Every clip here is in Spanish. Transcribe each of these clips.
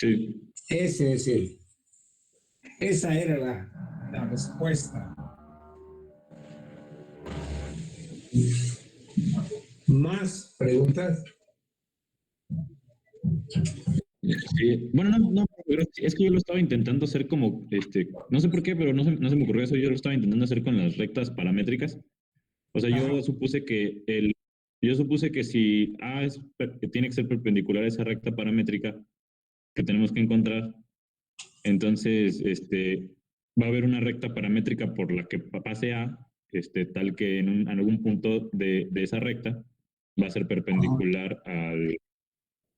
Sí. Ese es esa era la respuesta. ¿Más preguntas? Sí. Bueno, no, pero es que yo lo estaba intentando hacer como, no sé por qué, pero no se me ocurrió eso. Yo lo estaba intentando hacer con las rectas paramétricas. O sea, Ajá. yo supuse que si que tiene que ser perpendicular a esa recta paramétrica que tenemos que encontrar, entonces, va a haber una recta paramétrica por la que pase A, tal que en algún punto de esa recta va a ser Ajá. perpendicular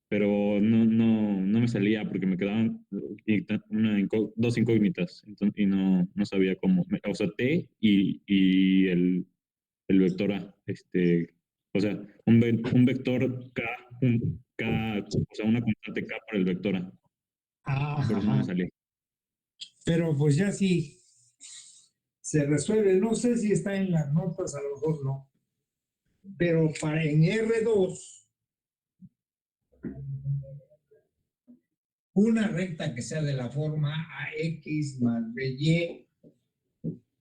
pero no me salía porque me quedaban dos incógnitas, entonces, y no sabía cómo. O sea, T y el vector A, o sea, un vector K, o sea, una constante K para el vector A. Por eso no me Ajá. salía. Pero pues ya sí se resuelve. No sé si está en las notas, a lo mejor no. Pero en R2, una recta que sea de la forma AX más BY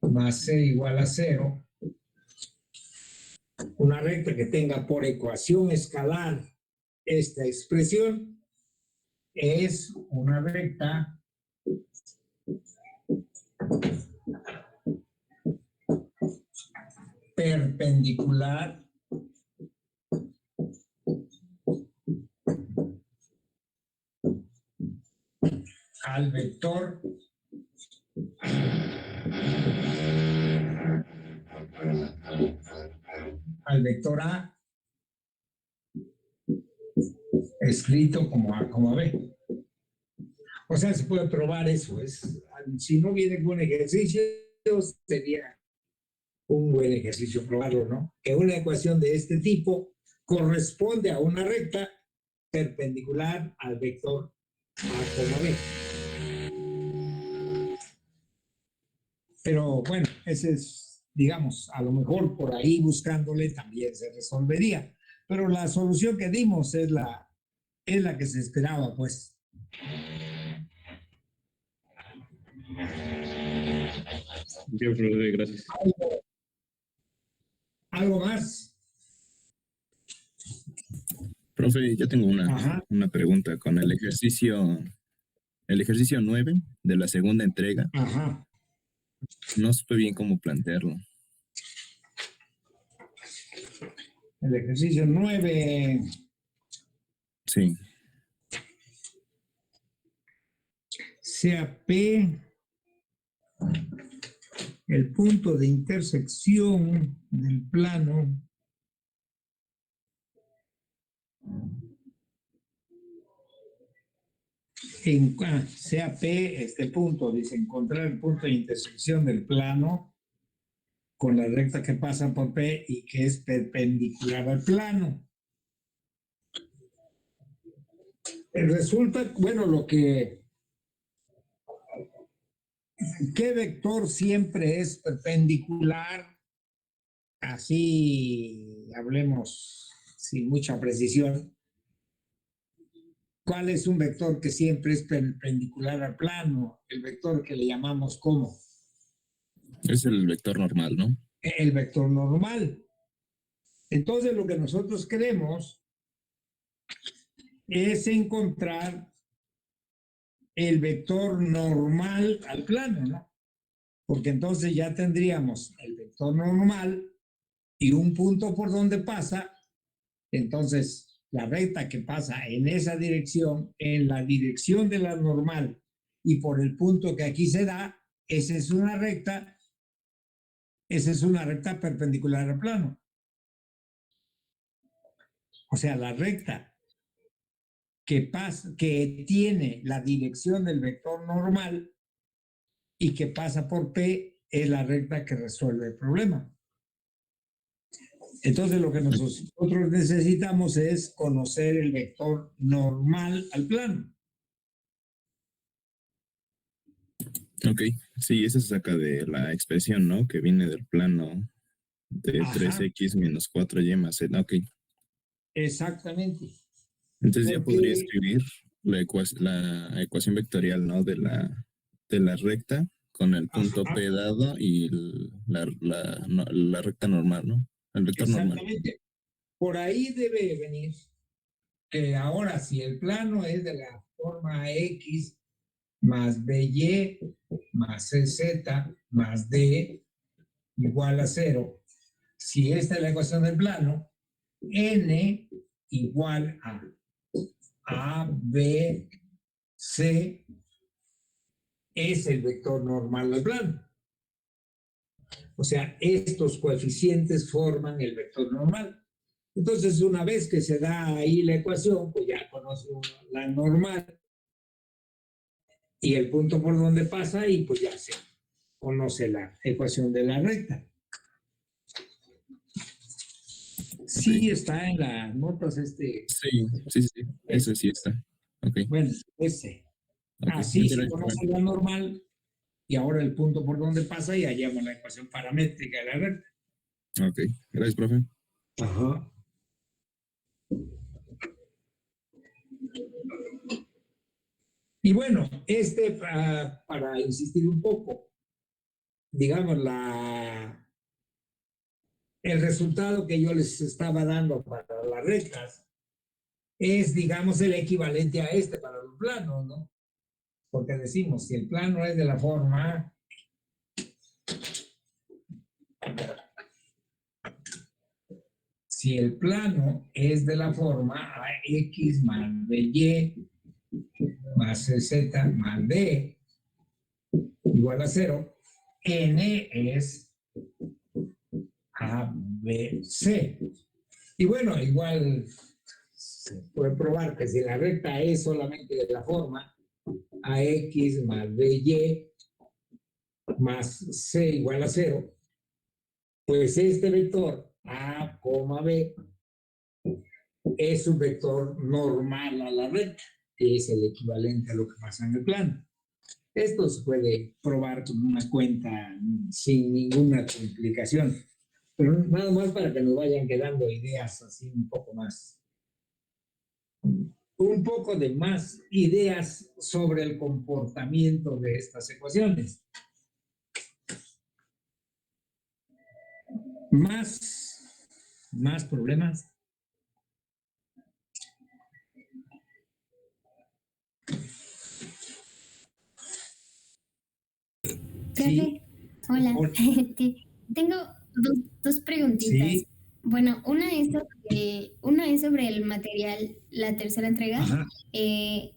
más C igual a 0, una recta que tenga por ecuación escalar esta expresión, es una recta perpendicular al vector A escrito como A, como B. O sea, se puede probar eso. Si no viene con ejercicio, sería un buen ejercicio probarlo, ¿no? Que una ecuación de este tipo corresponde a una recta perpendicular al vector A, B. Pero bueno, ese es, digamos, a lo mejor por ahí buscándole también se resolvería. Pero la solución que dimos es la que se esperaba, pues. Yo, profe, gracias. ¿Algo más? Profe, yo tengo Ajá. una pregunta con el ejercicio 9 de la segunda entrega. Ajá. No supe bien cómo plantearlo. El ejercicio 9. Sí, Sea P el punto de intersección del plano sea P este punto, dice encontrar el punto de intersección del plano con la recta que pasa por P y que es perpendicular al plano. Resulta, bueno, ¿qué vector siempre es perpendicular? Así hablemos sin mucha precisión. ¿Cuál es un vector que siempre es perpendicular al plano? El vector que le llamamos ¿cómo? es el vector normal, ¿no? El vector normal. Entonces lo que nosotros queremos es encontrar el vector normal al plano, ¿no? Porque entonces ya tendríamos el vector normal y un punto por donde pasa, entonces la recta que pasa en esa dirección, en la dirección de la normal y por el punto que aquí se da, esa es una recta perpendicular al plano. O sea, la recta que tiene la dirección del vector normal y que pasa por P es la recta que resuelve el problema. Entonces lo que nosotros necesitamos es conocer el vector normal al plano. Ok, sí, eso se saca de la expresión, ¿no? Que viene del plano de Ajá, 3x menos 4y más z. Ok, exactamente. entonces ya podría Porque, escribir la ecuación vectorial, ¿no? De la recta con el punto Ajá, P dado y la recta normal, ¿no? El vector normal. exactamente. Por ahí debe venir que ahora si el plano es de la forma X más BY más CZ más D igual a cero, si esta es la ecuación del plano, N igual a B, C es el vector normal del plano. O sea, estos coeficientes forman el vector normal. Entonces, una vez que se da ahí la ecuación, pues ya conoce uno la normal y el punto por donde pasa y pues ya se conoce la ecuación de la recta. Sí Ok. está en las notas Sí. Ese sí está. Ok, bueno, ese. ok. Así Muchas se gracias, profe. conoce la normal y ahora el punto por donde pasa y hallamos la ecuación paramétrica de la recta. Ok, gracias, profe. Ajá. Y bueno, para insistir un poco, digamos, el resultado que yo les estaba dando para las rectas es, digamos, el equivalente a este para los planos, ¿no? Porque decimos, si el plano es de la forma, si el plano es de la forma X más BY más Z más D igual a cero, N es ABC. Y bueno, igual se puede probar que si la recta es solamente de la forma AX más BY más C igual a cero, pues este vector A, B es un vector normal a la recta, que es el equivalente a lo que pasa en el plano. Esto se puede probar con una cuenta sin ninguna complicación, pero nada más para que nos vayan quedando ideas así un poco de más ideas sobre el comportamiento de estas ecuaciones. Más problemas. Sí. Profe, hola. Tengo dos preguntitas. Sí. Bueno, una es sobre el material, la tercera entrega. Ajá. Eh,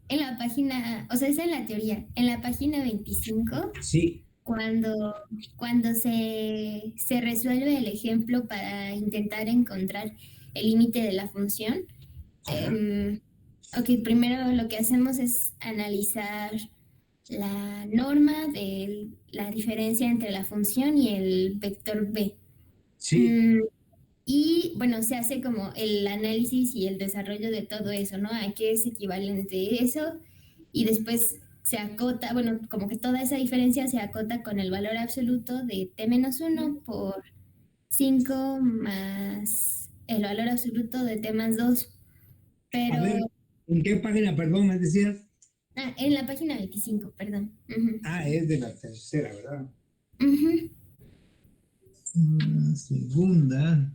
en la página, o sea, es en la teoría, en la página 25, Sí. cuando se resuelve el ejemplo para intentar encontrar el límite de la función. Ok, primero lo que hacemos es analizar la norma de la diferencia entre la función y el vector b. Sí. Y bueno, se hace como el análisis y el desarrollo de todo eso, ¿no? ¿A qué es equivalente eso? Y después se acota, bueno, como que toda esa diferencia se acota con el valor absoluto de t-1 por 5 más el valor absoluto de t+2. A Pero, ver, ¿en qué página, perdón, me decías? en la página 25, perdón. Es de la tercera, ¿verdad? Ujú. Segunda,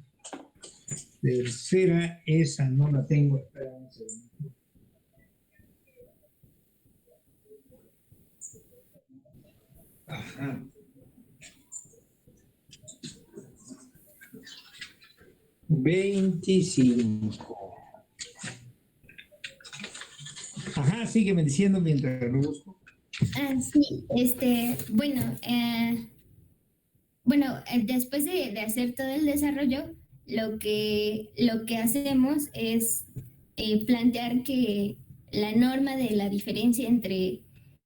tercera, esa no la tengo. Espera un segundo. Ajá. 25. Ajá, sígueme diciendo mientras lo busco. Sí, después de hacer todo el desarrollo, lo que hacemos es plantear que la norma de la diferencia entre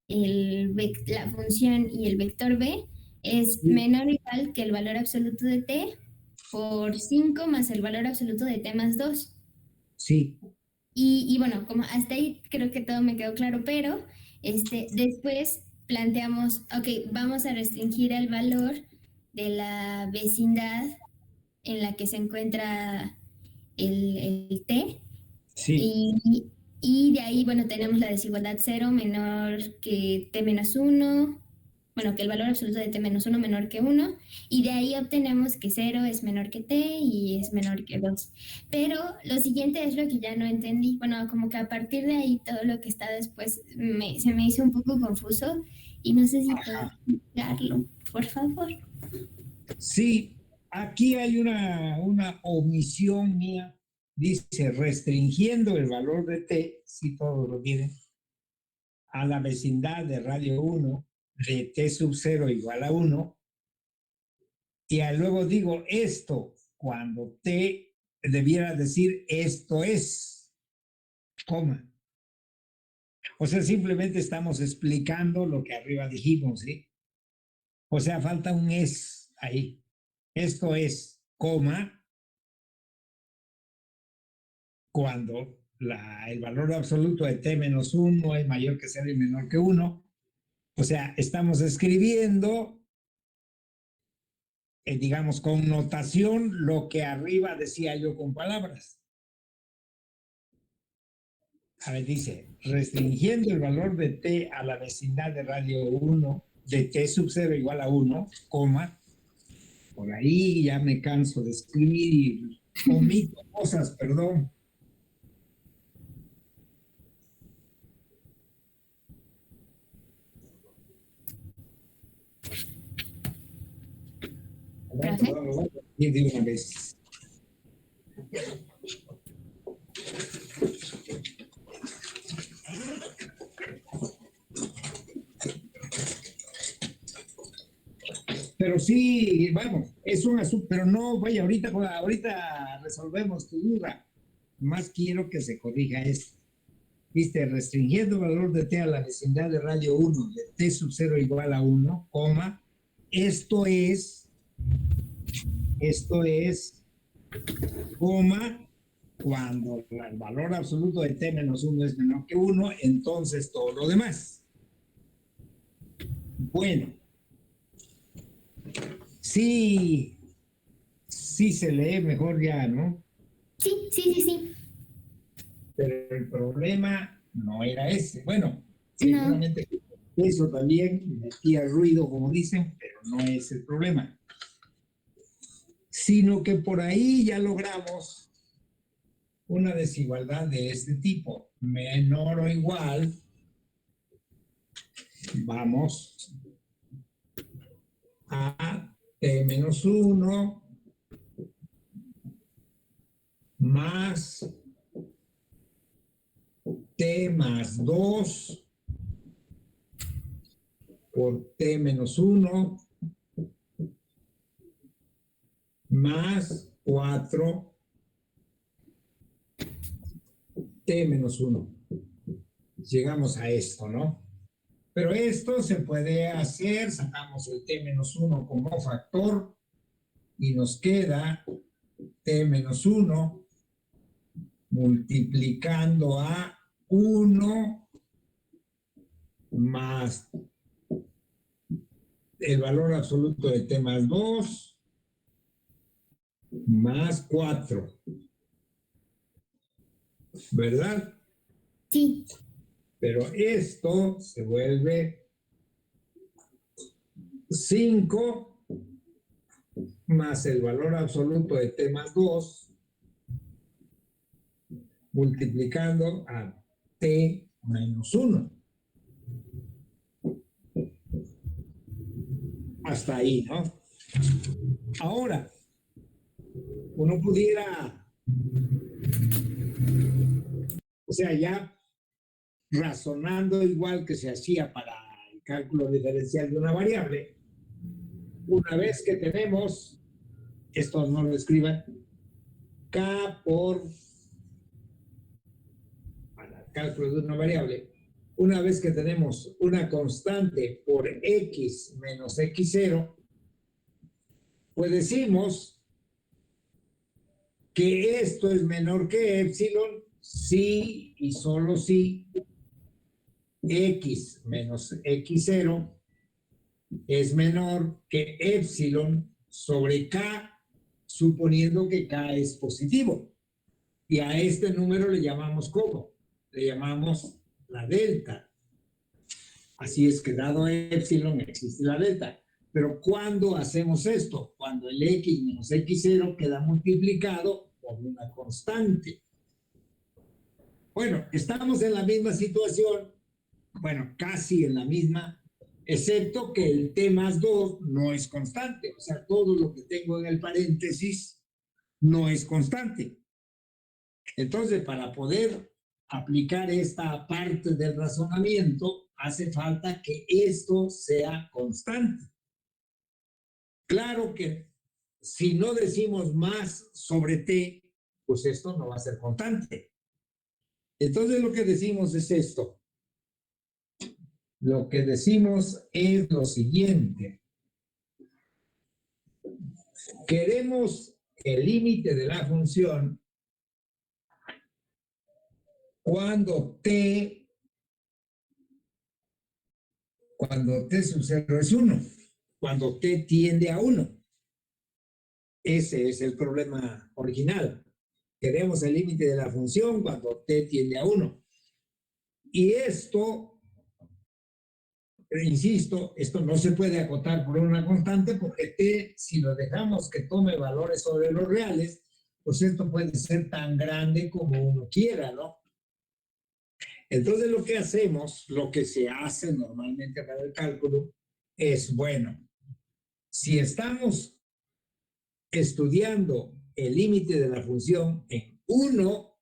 la función y el vector b es Sí. menor o igual que el valor absoluto de t por 5 más el valor absoluto de t+2. Sí. Y bueno, como hasta ahí creo que todo me quedó claro, pero después planteamos, ok, vamos a restringir el valor de la vecindad en la que se encuentra el T Sí. Y de ahí, bueno, tenemos la desigualdad 0 menor que t menos 1, bueno, que el valor absoluto de t menos 1 menor que 1, y de ahí obtenemos que 0 es menor que t y es menor que 2. Pero lo siguiente es lo que ya no entendí. Bueno, como que a partir de ahí todo lo que está después se me hizo un poco confuso y no sé si puedo explicarlo, por favor. Sí, aquí hay una omisión mía. Dice, restringiendo el valor de t, si todos lo tienen, a la vecindad de radio 1 de t sub 0 igual a 1, y luego digo esto, cuando t debiera decir esto es, coma. O sea, simplemente estamos explicando lo que arriba dijimos, ¿sí? O sea, falta un es ahí. Esto es, coma, cuando el valor absoluto de t menos 1 es mayor que 0 y menor que 1. O sea, estamos escribiendo, digamos, con notación lo que arriba decía yo con palabras. A ver, dice, restringiendo el valor de t a la vecindad de radio 1, de t sub 0 igual a 1, coma, por ahí ya me canso de escribir y omito cosas, perdón. Y de una vez. Pero sí, vamos, es un asunto, pero no, vaya, ahorita resolvemos tu duda. Más quiero que se corrija esto. Viste, restringiendo el valor de t a la vecindad de radio 1 de t sub 0 igual a 1, coma, esto es, coma, cuando el valor absoluto de t menos 1 es menor que 1, entonces todo lo demás. Bueno, sí se lee mejor ya, ¿no? Sí. Pero el problema no era ese. Bueno, seguramente eso también metía ruido, como dicen, pero no es el problema. Sino que por ahí ya logramos una desigualdad de este tipo, menor o igual, vamos a t menos 1 más t más 2 por t menos 1 más 4 t menos 1. Llegamos a esto, ¿no? Pero esto se puede hacer, sacamos el t menos 1 como factor y nos queda t menos 1 multiplicando a 1 más el valor absoluto de t más 2 más 4. ¿Verdad? Sí. Pero esto se vuelve 5 más el valor absoluto de t más 2 multiplicando a t menos 1. Hasta ahí, ¿no? Ahora, uno pudiera, o sea, ya razonando igual que se hacía para el cálculo diferencial de una variable, una vez que tenemos, esto no lo escriban, k por, para el cálculo de una variable, una vez que tenemos una constante por x menos x0, pues decimos que esto es menor que epsilon si y solo si x menos x0 es menor que epsilon sobre k, suponiendo que k es positivo. Y a este número le llamamos como le llamamos la delta. Así es que dado epsilon existe la delta. Pero ¿cuándo hacemos esto? Cuando el x menos x0 queda multiplicado por una constante. Bueno, estamos en la misma situación, bueno, casi en la misma, excepto que el t más 2 no es constante. O sea, todo lo que tengo en el paréntesis no es constante. Entonces, para poder aplicar esta parte del razonamiento, hace falta que esto sea constante. Claro que si no decimos más sobre t, pues esto no va a ser constante. Entonces lo que decimos es esto. Lo que decimos es lo siguiente. Queremos el límite de la función cuando t sub 0 es 1, cuando t tiende a 1. Ese es el problema original. Queremos el límite de la función cuando t tiende a 1. Y esto, insisto, esto no se puede acotar por una constante porque t, si lo dejamos que tome valores sobre los reales, pues esto puede ser tan grande como uno quiera, ¿no? Entonces lo que hacemos, lo que se hace normalmente para el cálculo, es, bueno, si estamos estudiando el límite de la función en 1,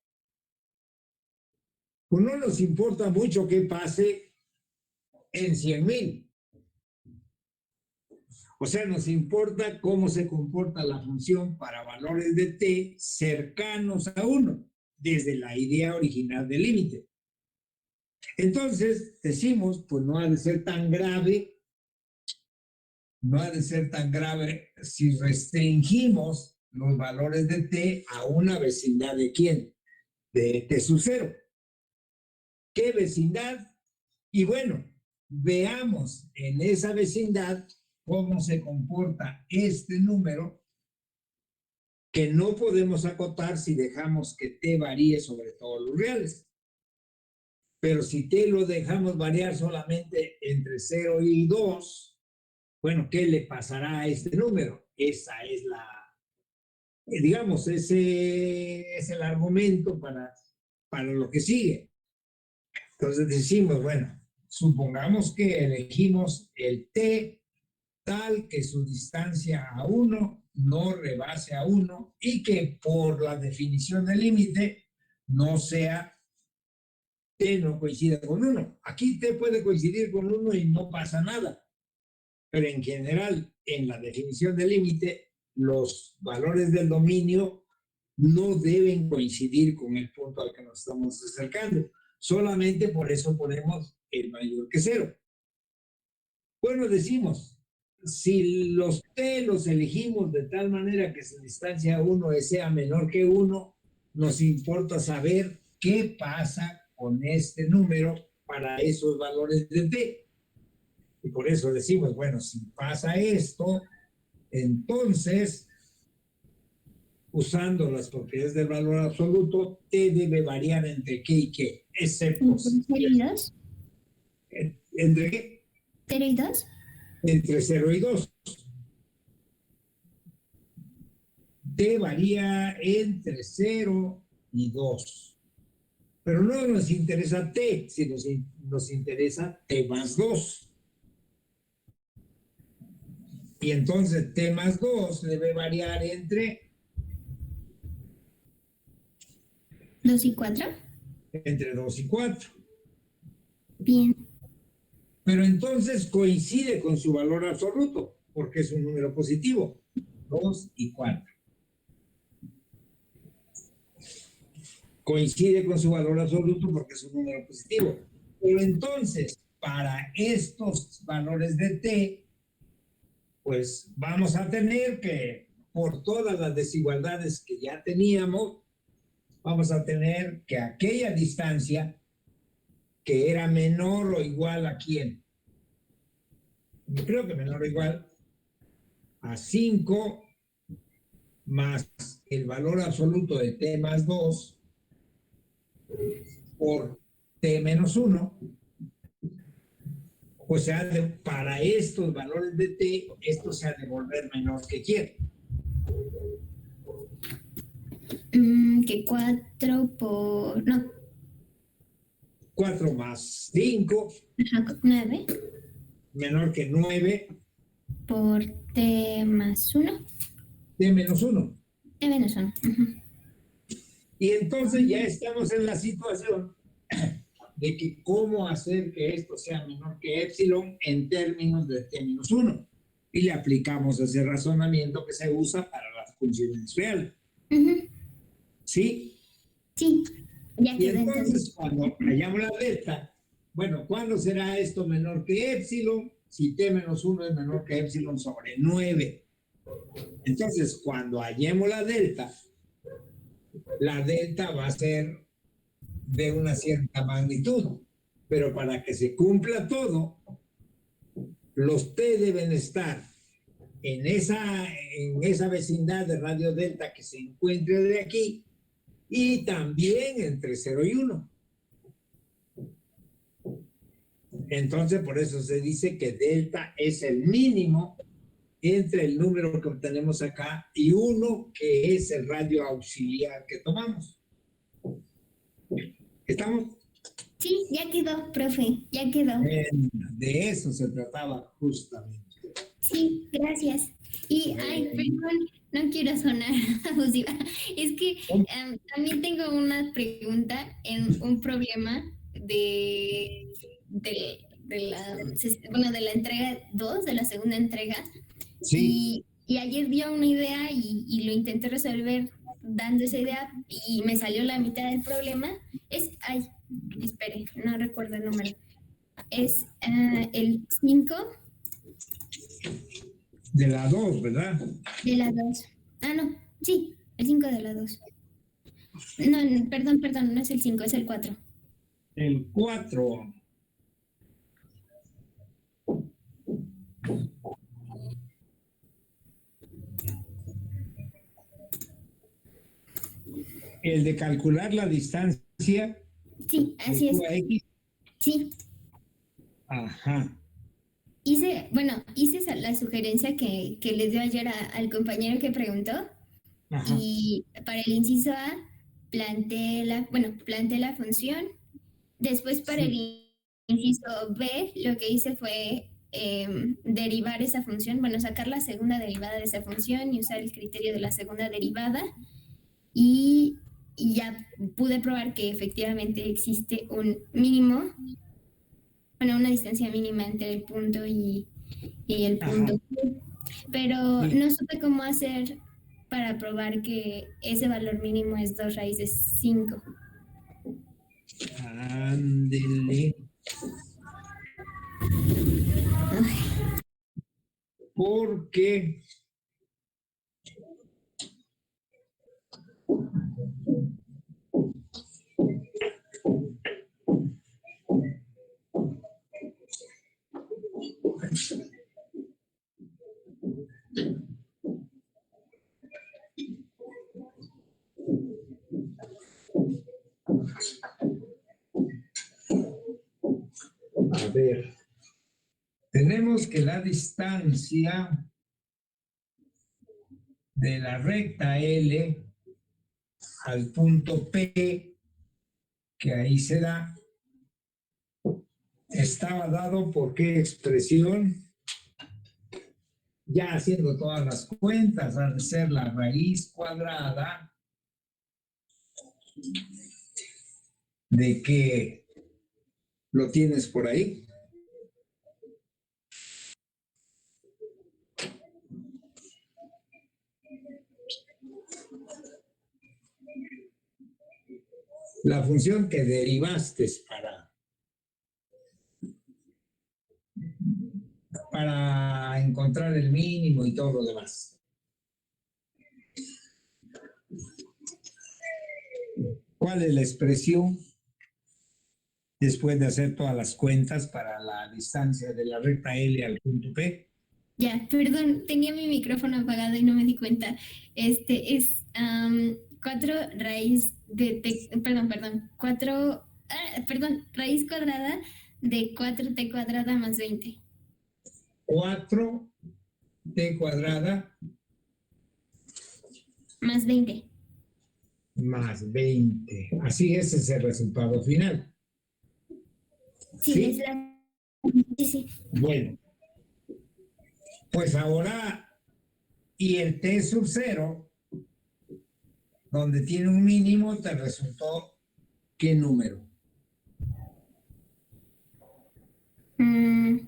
pues no nos importa mucho qué pase en 100,000. O sea, nos importa cómo se comporta la función para valores de t cercanos a 1, desde la idea original del límite. Entonces, decimos, pues no ha de ser tan grave, si restringimos los valores de t a una vecindad de ¿quién? De t sub 0. ¿Qué vecindad? Y bueno, veamos en esa vecindad cómo se comporta este número que no podemos acotar si dejamos que t varíe sobre todos los reales. Pero si t lo dejamos variar solamente entre 0 y 2, bueno, ¿qué le pasará a este número? Esa es la, digamos, ese es el argumento para lo que sigue. Entonces decimos, bueno, supongamos que elegimos el t tal que su distancia a 1 no rebase a 1 y que por la definición del límite no sea t no coincida con 1. Aquí t puede coincidir con 1 y no pasa nada. Pero en general, en la definición del límite, los valores del dominio no deben coincidir con el punto al que nos estamos acercando. Solamente por eso ponemos el mayor que 0. Bueno, decimos, si los t los elegimos de tal manera que su distancia a 1 sea menor que 1, nos importa saber qué pasa con este número para esos valores de t. Y por eso decimos, bueno, si pasa esto, entonces, usando las propiedades del valor absoluto, t debe variar entre qué y qué, excepto... ¿0 y 2? ¿Entre qué? ¿0 y 2? Entre 0 y 2. T varía entre 0 y 2. Pero no nos interesa t, sino nos interesa t más 2. Y entonces t más 2 debe variar entre... 2 y 4. Entre 2 y 4. Bien. Pero entonces coincide con su valor absoluto, porque es un número positivo. 2 y 4. Coincide con su valor absoluto porque es un número positivo. Pero entonces, para estos valores de t, pues vamos a tener que, por todas las desigualdades que ya teníamos, vamos a tener que aquella distancia que era menor o igual a ¿quién? Yo creo que menor o igual a 5 más el valor absoluto de t más 2 por t menos 1. O sea, para estos valores de t, esto se ha de volver menor que quién. Que 4 por... No, 4 más 5, 9 menor que 9, por t más 1. t menos 1. T menos 1. Y entonces ya estamos en la situación de que cómo hacer que esto sea menor que epsilon en términos de t menos 1. Y le aplicamos ese razonamiento que se usa para las funciones reales. ¿Sí? Sí, ya Y quedó entonces cuando hallamos la delta, bueno, ¿cuándo será esto menor que epsilon? Si t menos 1 es menor que epsilon sobre 9. Entonces, cuando hallemos la delta va a ser de una cierta magnitud, pero para que se cumpla todo, los t deben estar en esa vecindad de radio delta que se encuentre de aquí y también entre 0 y 1. Entonces, por eso se dice que delta es el mínimo entre el número que obtenemos acá y 1, que es el radio auxiliar que tomamos. ¿Estamos? Sí, ya quedó, profe, ya quedó. De eso se trataba justamente. Sí, gracias. Y, ay, perdón, no quiero sonar abusiva. Es que también tengo una pregunta en un problema de la entrega 2, de la segunda entrega. Sí. Y ayer dio una idea y lo intenté resolver dando esa idea y me salió la mitad del problema. Espere, no recuerdo el número. Es el 5. De la 2, ¿verdad? De la 2. Ah, no, sí, el 5 de la 2. No, perdón, no es el 5, es el 4. El 4. El de calcular la distancia. Sí, así es. X. Sí. Ajá. Hice la sugerencia que le dio ayer al compañero que preguntó. Ajá. Y para el inciso A planteé la función. Después para el inciso B lo que hice fue derivar esa función, sacar la segunda derivada de esa función y usar el criterio de la segunda derivada. Y ya pude probar que efectivamente existe un mínimo, una distancia mínima entre el punto y el punto. Pero no supe cómo hacer para probar que ese valor mínimo es 2 raíces 5. Ándele. Porque a ver, tenemos que la distancia de la recta L al punto P, que ahí se da, estaba dado por qué expresión. Ya haciendo todas las cuentas, ha de ser la raíz cuadrada de que lo tienes por ahí. La función que derivaste para encontrar el mínimo y todo lo demás. ¿Cuál es la expresión después de hacer todas las cuentas para la distancia de la recta L al punto P? Ya, perdón, tenía mi micrófono apagado y no me di cuenta. Es 4 raíz de t, 4 perdón, raíz cuadrada de 4t cuadrada más 20. 4t cuadrada Más 20. más 20. Así ese es el resultado final. Sí, ¿Sí? es la... Sí. Bueno, pues ahora, y el t sub 0, donde tiene un mínimo, te resultó ¿qué número? Mm,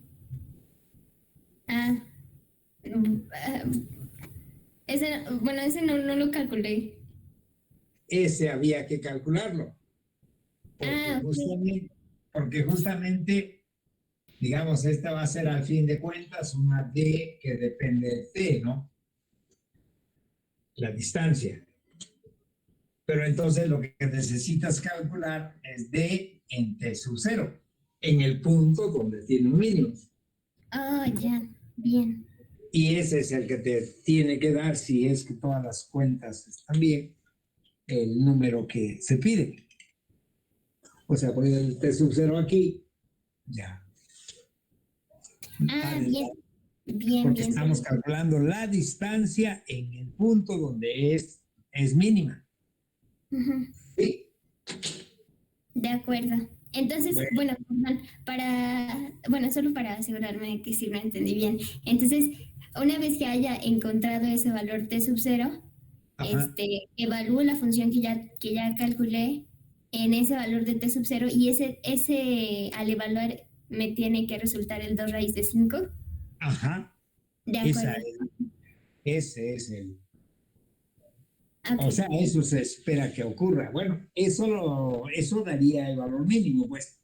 ah, ah, ese no lo calculé. Ese había que calcularlo, porque Ok. justamente, digamos, esta va a ser al fin de cuentas una d que depende de t, ¿no? La distancia. Pero entonces lo que necesitas calcular es d en t sub 0, en el punto donde tiene un mínimo. Oh, ya, bien. Y ese es el que te tiene que dar, si es que todas las cuentas están bien, el número que se pide. O sea, poniendo el t sub 0 aquí, ya. Bien, bien, Porque bien. estamos calculando la distancia en el punto donde es mínima. Ujú. ¿Sí? De acuerdo. Entonces, Bueno, solo para asegurarme de que sí lo entendí bien. Entonces, una vez que haya encontrado ese valor t sub 0, ajá. evalúo la función que ya calculé en ese valor de t sub 0 y ese al evaluar me tiene que resultar el 2 raíz de 5. Ajá. De Esa acuerdo. ese es el. Ok. O sea, eso se espera que ocurra. Bueno, eso daría el valor mínimo, pues,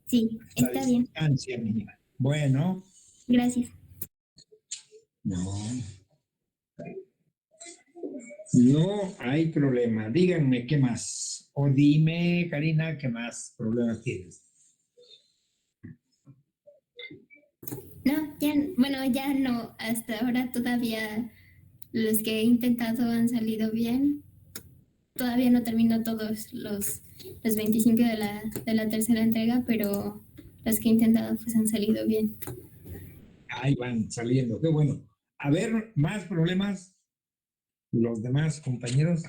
Sí, la está bien. distancia mínima. Bueno, Gracias. no, no hay problema. Díganme qué más. O dime, Karina, qué más problemas tienes. No, ya no. Hasta ahora todavía los que he intentado han salido bien. Todavía no termino todos los 25 de la tercera entrega, pero los que he intentado pues han salido bien. Ahí van saliendo, qué bueno. A ver, más problemas, los demás compañeros.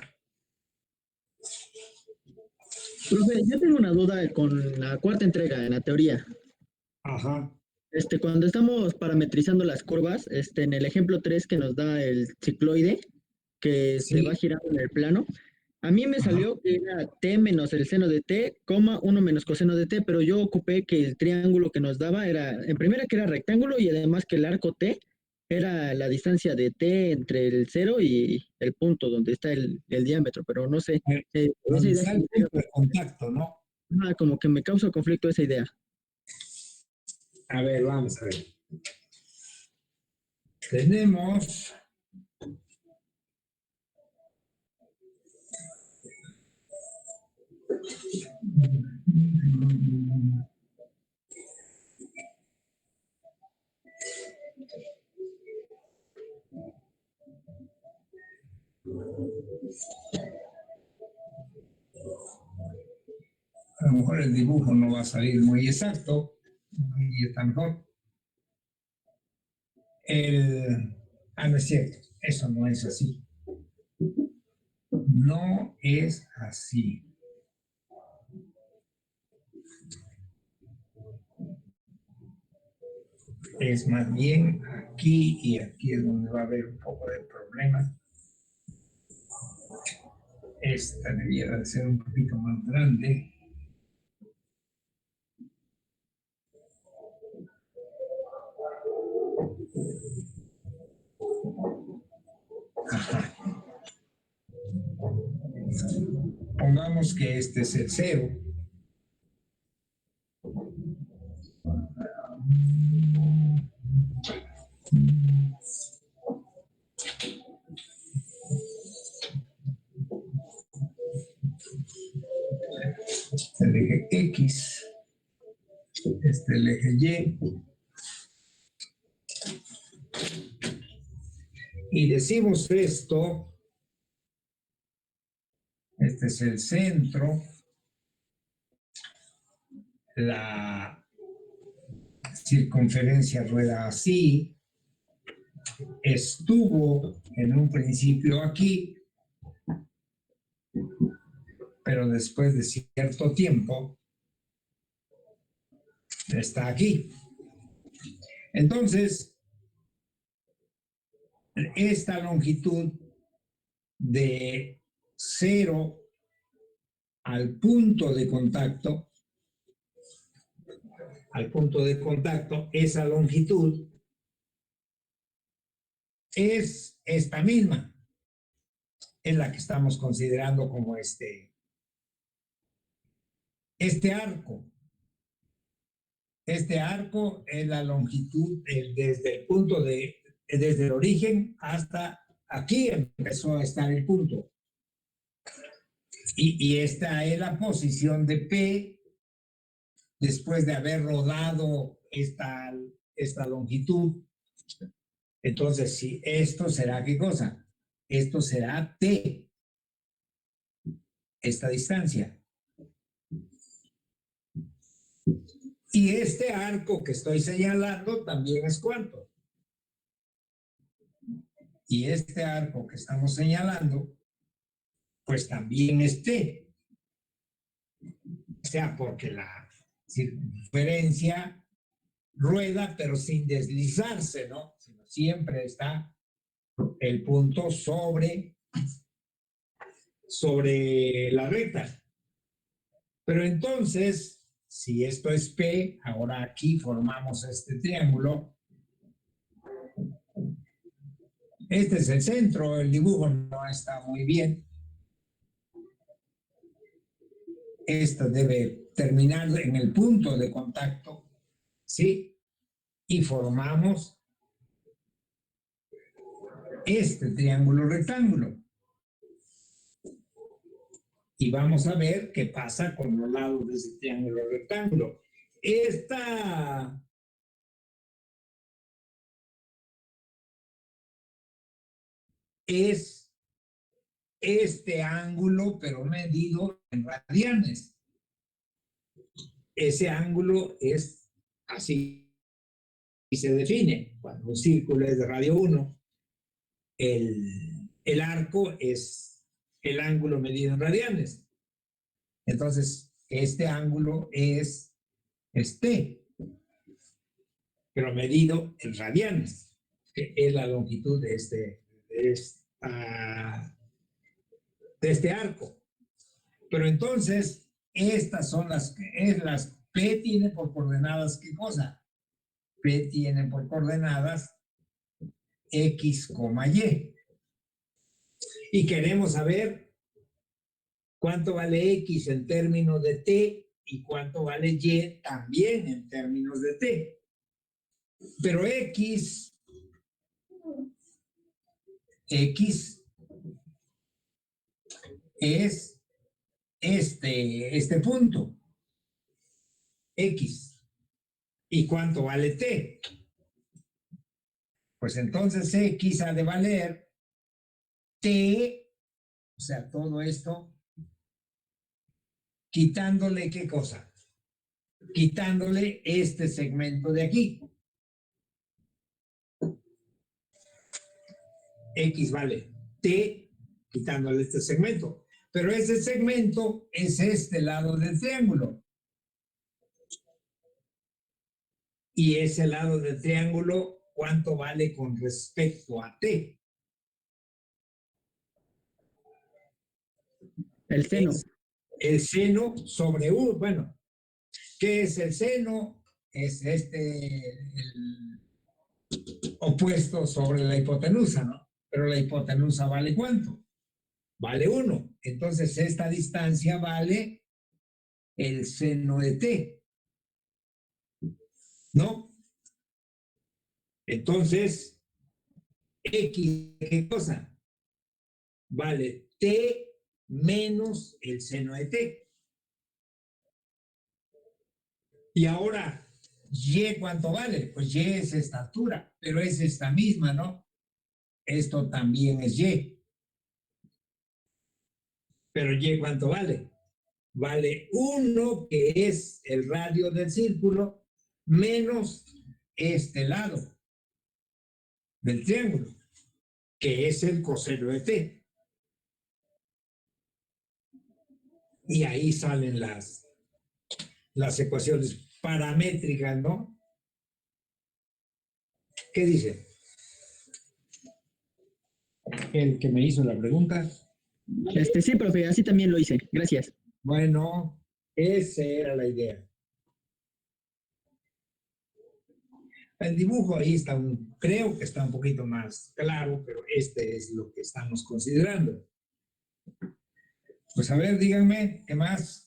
Profe, yo tengo una duda con la cuarta entrega en la teoría. Ajá, Cuando estamos parametrizando las curvas, en el ejemplo 3 que nos da el cicloide, que se va sí, girando en el plano, a mí me ajá, salió que era t menos el seno de t, coma 1 menos coseno de t, pero yo ocupé que el triángulo que nos daba era, en primera que era rectángulo y además que el arco t era la distancia de t entre el cero y el punto donde está el diámetro, pero no sé, esa donde idea está sí el me pega, punto de contacto, ¿no? como que me causa conflicto esa idea. A ver, vamos a ver. Tenemos a lo mejor el dibujo no va a salir muy exacto y está mejor. No es cierto, eso no es así. No es así. Es más bien aquí y aquí es donde va a haber un poco de problema. Esta debiera de ser un poquito más grande. Ajá. Pongamos que este es el cero. El eje X, el eje Y. Y decimos esto, este es el centro, la circunferencia rueda así, estuvo en un principio aquí, pero después de cierto tiempo está aquí. Entonces, esta longitud de 0 al punto de contacto, esa longitud es esta misma, es la que estamos considerando como este arco. Este arco es la longitud desde el origen hasta aquí empezó a estar el punto. Y esta es la posición de P después de haber rodado esta longitud. Entonces, si esto será ¿qué cosa? Esto será T, esta distancia. Y este arco que estoy señalando también es ¿cuánto? Y este arco que estamos señalando, pues también es T. O sea, porque la circunferencia rueda, pero sin deslizarse, ¿no? Sino siempre está el punto sobre la recta. Pero entonces, si esto es P, ahora aquí formamos este triángulo. Este es el centro, el dibujo no está muy bien. Esto debe terminar en el punto de contacto, ¿sí? Y formamos este triángulo rectángulo. Y vamos a ver qué pasa con los lados de ese triángulo rectángulo. Esta es este ángulo, pero medido en radianes. Ese ángulo es así y se define. Cuando un círculo es de radio 1, el arco es el ángulo medido en radianes. Entonces, este ángulo es T, pero medido en radianes, que es la longitud de este arco. Pero entonces, estas son las P tiene por coordenadas, ¿qué cosa? P tiene por coordenadas X, Y. Y queremos saber cuánto vale X en términos de T y cuánto vale Y también en términos de T. Pero X es este punto, X. ¿Y cuánto vale T? Pues entonces X ha de valer T, o sea, todo esto, quitándole ¿qué cosa? Quitándole este segmento de aquí. X vale T, quitándole este segmento. Pero ese segmento es este lado del triángulo. Y ese lado del triángulo, ¿cuánto vale con respecto a T? El seno. El seno sobre U. Bueno, ¿qué es el seno? Es el opuesto sobre la hipotenusa, ¿no? Pero la hipotenusa vale ¿cuánto? Vale 1. Entonces, esta distancia vale el seno de T. ¿No? Entonces, X, ¿qué cosa? Vale T menos el seno de T. Y ahora, Y, ¿cuánto vale? Pues Y es esta altura, pero es esta misma, ¿no? Esto también es Y. Pero Y, ¿cuánto vale? vale 1, que es el radio del círculo, menos este lado del triángulo, que es el coseno de t. Y ahí salen las ecuaciones paramétricas, ¿no? ¿Qué dice? El que me hizo la pregunta. Sí, profe, así también lo hice. Gracias. Bueno, esa era la idea. El dibujo ahí está, creo que está un poquito más claro, pero este es lo que estamos considerando. Pues a ver, díganme, ¿qué más?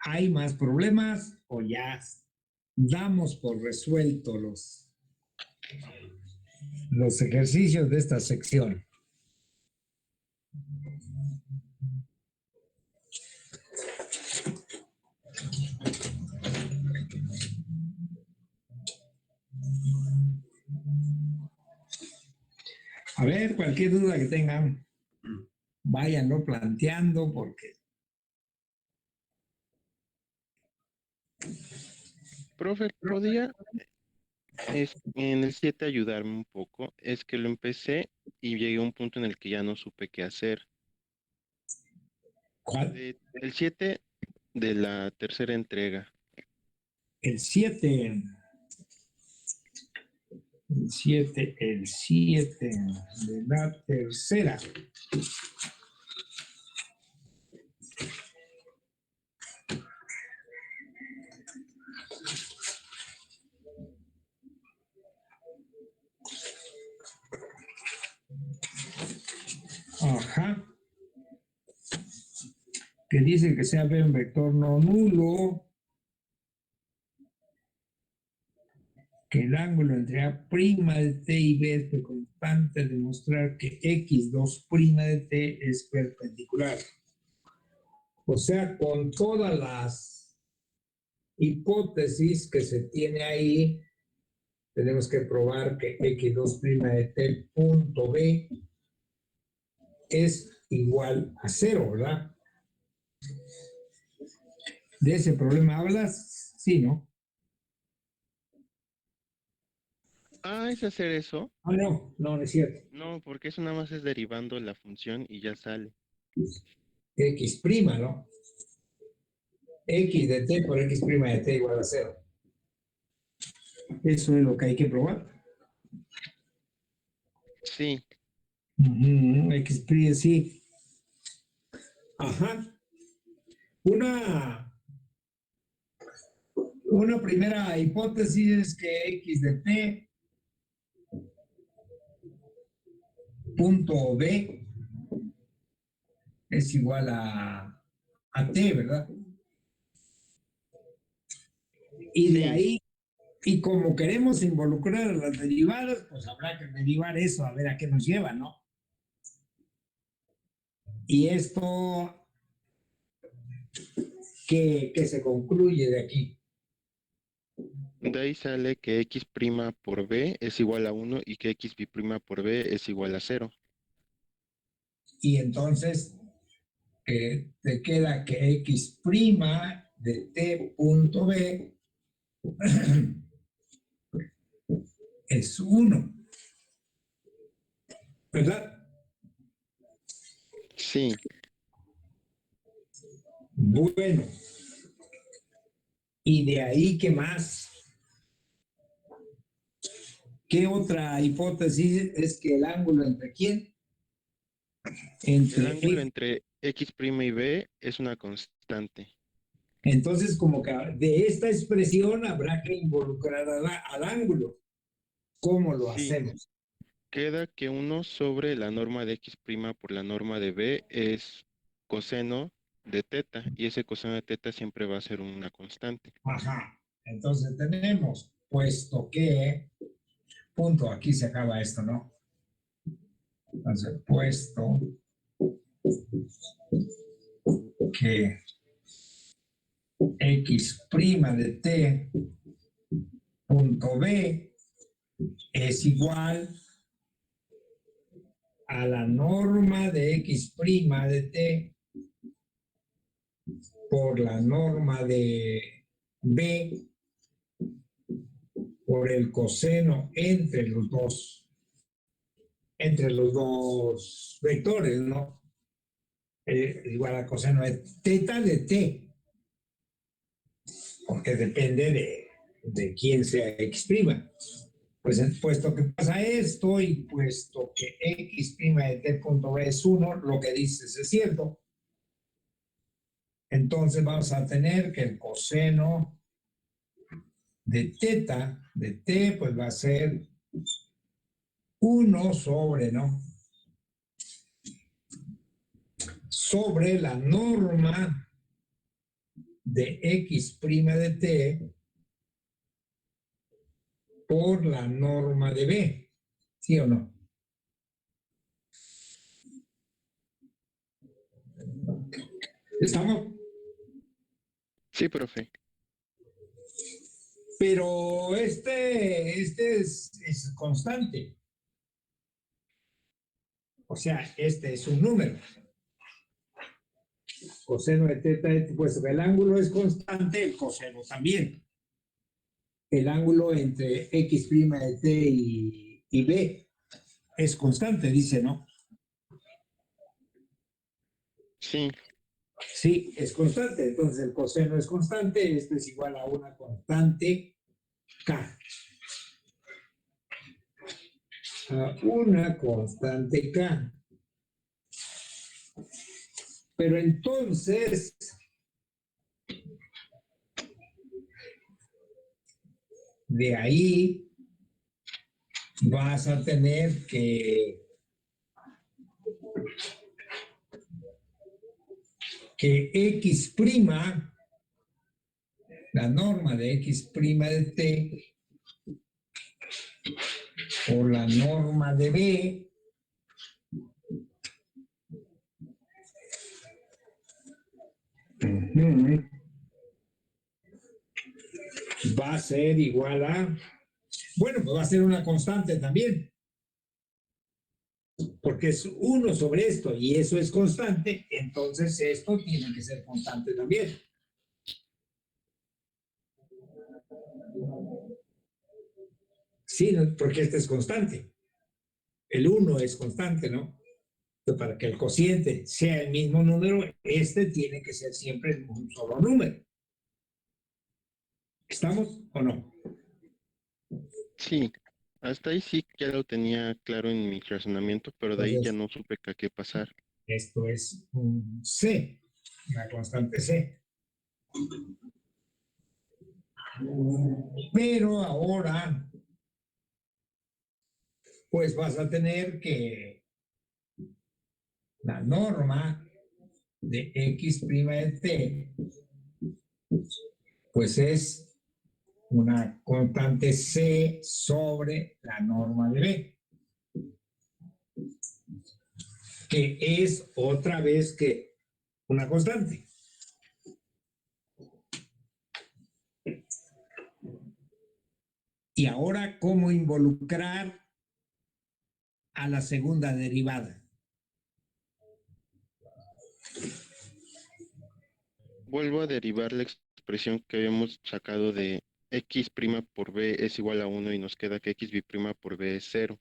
¿Hay más problemas o ya damos por resuelto los ejercicios de esta sección? A ver, cualquier duda que tengan, váyanlo planteando porque... Profe, ¿podría en el 7 ayudarme un poco? Es que lo empecé y llegué a un punto en el que ya no supe qué hacer. ¿Cuál? El 7 de la tercera entrega. El 7, el 7 de la tercera. Ajá. Que dice que sea B un vector no nulo, que el ángulo entre A' de t y B es constante, demostrar que X2' de t es perpendicular. O sea, con todas las hipótesis que se tiene ahí, tenemos que probar que X2' de t punto B es igual a 0, ¿verdad? ¿De ese problema hablas? Sí, ¿no? Ah, ¿es hacer eso? Ah, no, no es cierto. No, porque eso nada más es derivando la función y ya sale. X', ¿no? X de t por X' de t igual a 0. Eso es lo que hay que probar. Sí, X', sí. Ajá. Una primera hipótesis es que X de t punto B es igual a t, ¿verdad? Y de sí. ahí, y como queremos involucrar a las derivadas, pues habrá que derivar eso, a ver a qué nos lleva, ¿no? Y esto, ¿qué se concluye de aquí? De ahí sale que X' por B es igual a 1 y que X' por B es igual a 0. Y entonces te queda que X' de t punto B es 1, ¿verdad? Sí, Bueno, y de ahí, ¿qué más? ¿Qué otra hipótesis es que el ángulo entre quién? el Entre ángulo X. entre X' y B es una constante. Entonces, como que de esta expresión habrá que involucrar al ángulo. ¿Cómo lo Sí, hacemos? queda que 1 sobre la norma de X' por la norma de B es coseno de teta, y ese coseno de teta siempre va a ser una constante. Ajá. Entonces tenemos, punto, aquí se acaba esto, ¿no? Entonces, puesto que x' de t punto b es igual a la norma de x' de t por la norma de b por el coseno entre los dos vectores, ¿no? Igual a coseno de teta de t, porque depende de quién sea x'. Pues puesto que pasa esto y puesto que x' de t punto b es 1, lo que dices es cierto. Entonces vamos a tener que el coseno de teta de t pues va a ser 1 sobre, ¿no? Sobre la norma de x' de t por la norma de b, ¿sí o no? ¿Estamos? Sí, profe. Pero este es constante. O sea, este es un número. Coseno de teta, puesto que el ángulo es constante, el coseno también. El ángulo entre x' de t y b es constante, dice, ¿no? Sí, Sí, es constante. Entonces el coseno es constante. Esto es igual a una constante k. A una constante k. Pero entonces, de ahí vas a tener que x', la norma de x' de t por la norma de b va a ser igual a, bueno, pues va a ser una constante también, porque es 1 sobre esto y eso es constante, entonces esto tiene que ser constante también. Sí, porque este es constante. El 1 es constante, ¿no? Entonces, para que el cociente sea el mismo número, este tiene que ser siempre un solo número. ¿Estamos o no? sí. Hasta ahí sí ya lo tenía claro en mi razonamiento, pero de ahí ya Entonces, no supe qué pasar. esto es un C, una constante C. Pero ahora, pues vas a tener que la norma de x' de t, pues es una constante C sobre la norma de B, que es otra vez que una constante. Y ahora, ¿cómo involucrar a la segunda derivada? Vuelvo a derivar la expresión que habíamos sacado de x' por b es igual a 1 y nos queda que x' por b es 0.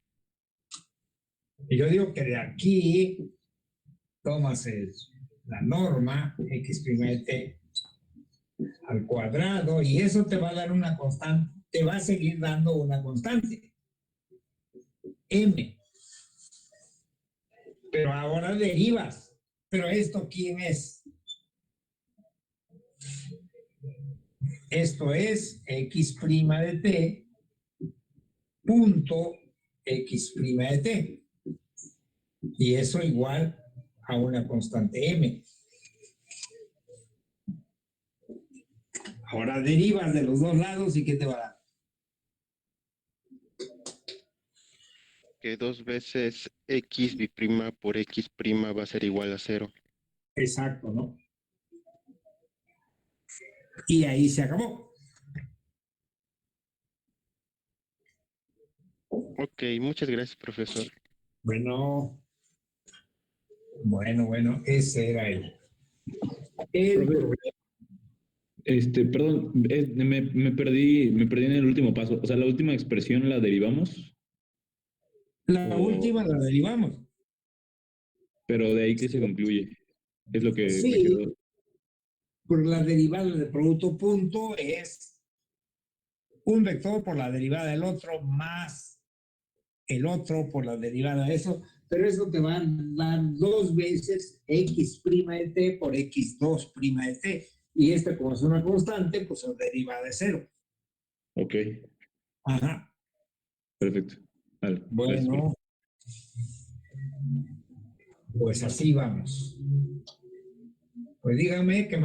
Y yo digo que de aquí tomas la norma x' de t al cuadrado y eso te va a dar una constante, te va a seguir dando una constante, m. Pero ahora derivas. ¿Pero esto quién es? Esto es x' de t punto x' de t. Y eso igual a una constante m. Ahora derivas de los dos lados y ¿qué te va a dar? que 2 veces x biprima por x prima va a ser igual a 0. Exacto, ¿no? Y ahí se acabó. Ok, muchas gracias, profesor. Bueno, ese era el Profe, problema. perdón, me perdí en el último paso. O sea, la última expresión la derivamos, La o, última la derivamos. pero de ahí que se concluye. Es lo que me Sí, quedó. por la derivada del producto punto es un vector por la derivada del otro más el otro por la derivada de eso, pero eso te va a dar 2 veces x' de t por x2' de t. Y esta, como es una constante, pues se deriva de 0. Ok, Ajá. perfecto. Vale, gracias, profe. Bueno, pues así vamos. Pues dígame, ¿qué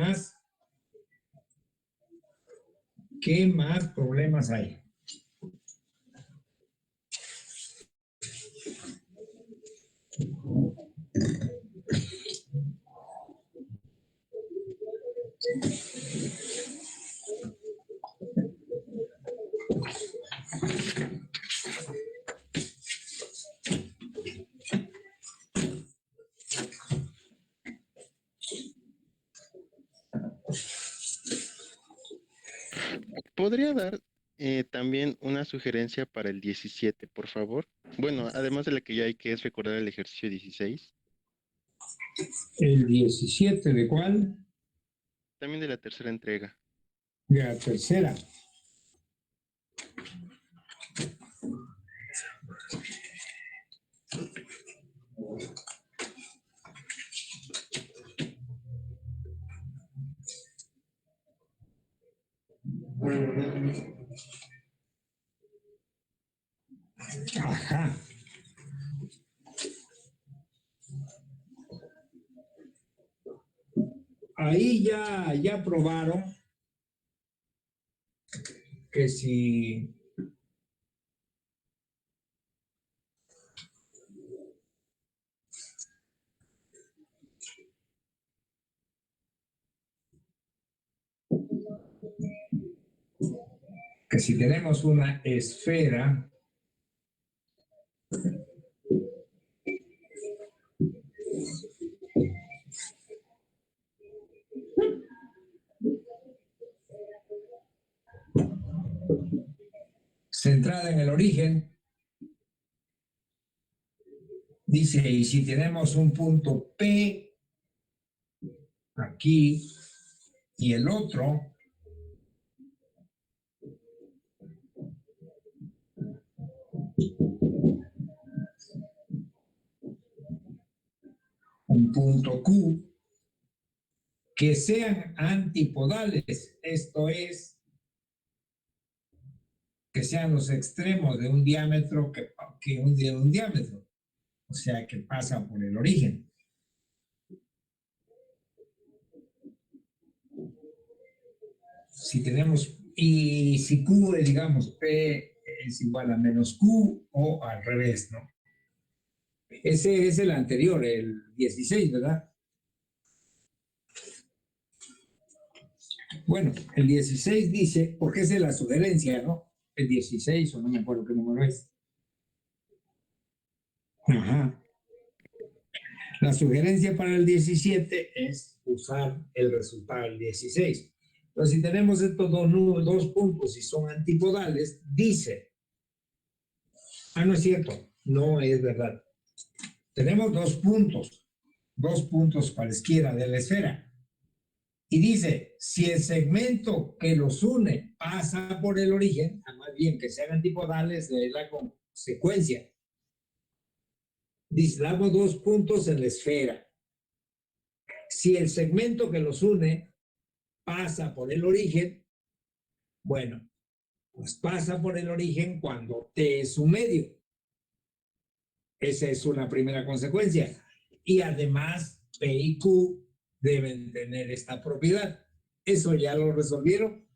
más problemas hay? ¿Podría dar también una sugerencia para el 17, por favor? Bueno, además de la que ya hay, que es recordar el ejercicio 16, El 17, ¿de cuál? también de la tercera entrega. De la tercera. Ajá. Ahí ya probaron que si tenemos una esfera centrada en el origen, dice, y si tenemos un punto P aquí y el otro, un punto Q, que sean antipodales, esto es, que sean los extremos de un diámetro de un diámetro, o sea, que pasa por el origen. Si tenemos, y si Q, digamos, P es igual a menos Q o al revés, ¿no? Ese es el anterior, el 16, ¿verdad? Bueno, el 16 dice, porque esa es la sugerencia, ¿no? El 16, o no me acuerdo qué número es. Ajá. La sugerencia para el 17 es usar el resultado del 16. Entonces, si tenemos estos dos puntos y son antipodales, dice, no es cierto, no es verdad. Tenemos dos puntos cualesquiera de la esfera. Y dice, si el segmento que los une pasa por el origen, más bien que sean antipodales de la consecuencia. Dice, damos dos puntos en la esfera. Si el segmento que los une pasa por el origen, bueno, pues pasa por el origen cuando T es un medio. Esa es una primera consecuencia. Y además, P y Q deben tener esta propiedad. ¿Eso ya lo resolvieron?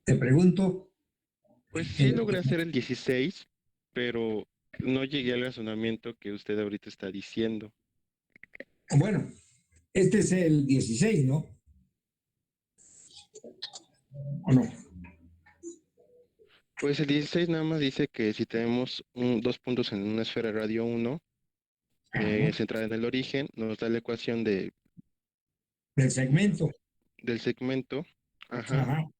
Te pregunto. Pues sí logré hacer el 16, pero no llegué al razonamiento que usted ahorita está diciendo. Bueno, este es el 16, ¿no? ¿O no? Pues el 16 nada más dice que si tenemos dos puntos en una esfera radio 1, Ajá. centrada en el origen, nos da la ecuación Del segmento. del segmento. Ajá. Ajá.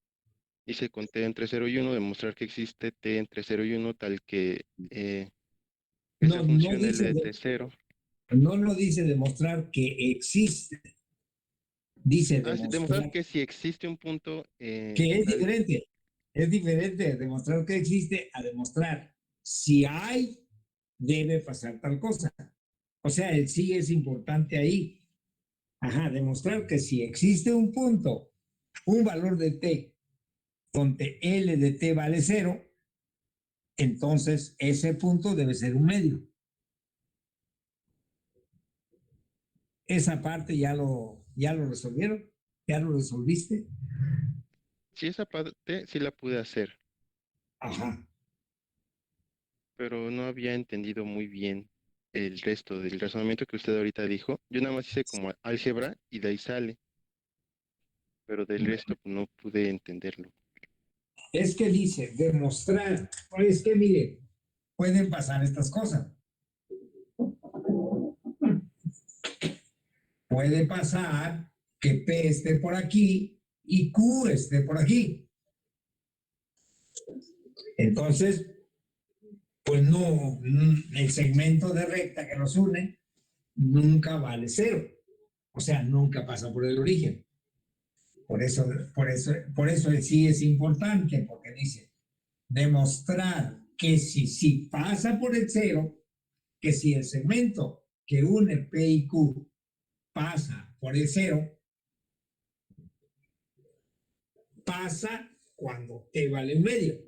Dice con t entre 0 y 1, demostrar que existe t entre 0 y 1 tal que esa No, no función L dice, de t0. no dice demostrar que existe. Dice Sí, demostrar demostrar que si existe un punto que es tal, diferente. Es diferente demostrar que existe a demostrar si hay, debe pasar tal cosa. O sea, el sí es importante ahí. Ajá, demostrar que si existe un punto, un valor de t, donde L de t vale 0, entonces ese punto debe ser un medio. Esa parte ya lo resolvieron, ya lo resolviste. si esa parte sí la pude hacer, Ajá. pero no había entendido muy bien el resto del razonamiento que usted ahorita dijo. Yo nada más hice como álgebra y de ahí sale, pero del resto pues, no pude entenderlo. Es que dice demostrar, es que mire, pueden pasar estas cosas. Puede pasar que P esté por aquí y Q esté por aquí. Entonces, pues no, el segmento de recta que los une nunca vale 0. O sea, nunca pasa por el origen. Por eso sí es importante, porque dice demostrar que si pasa por el 0, que si el segmento que une P y Q pasa por el 0, pasa cuando T vale un medio.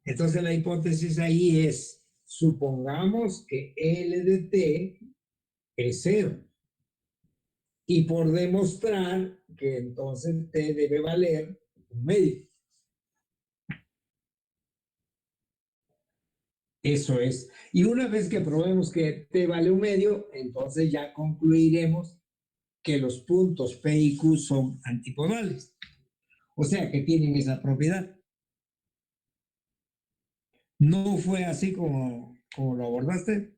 Entonces la hipótesis ahí es, supongamos que L de T es 0. Y por demostrar que entonces T debe valer un medio. Eso es. Y una vez que probemos que T vale un medio, entonces ya concluiremos que los puntos P y Q son antipodales. O sea, que tienen esa propiedad. ¿No fue así como lo abordaste?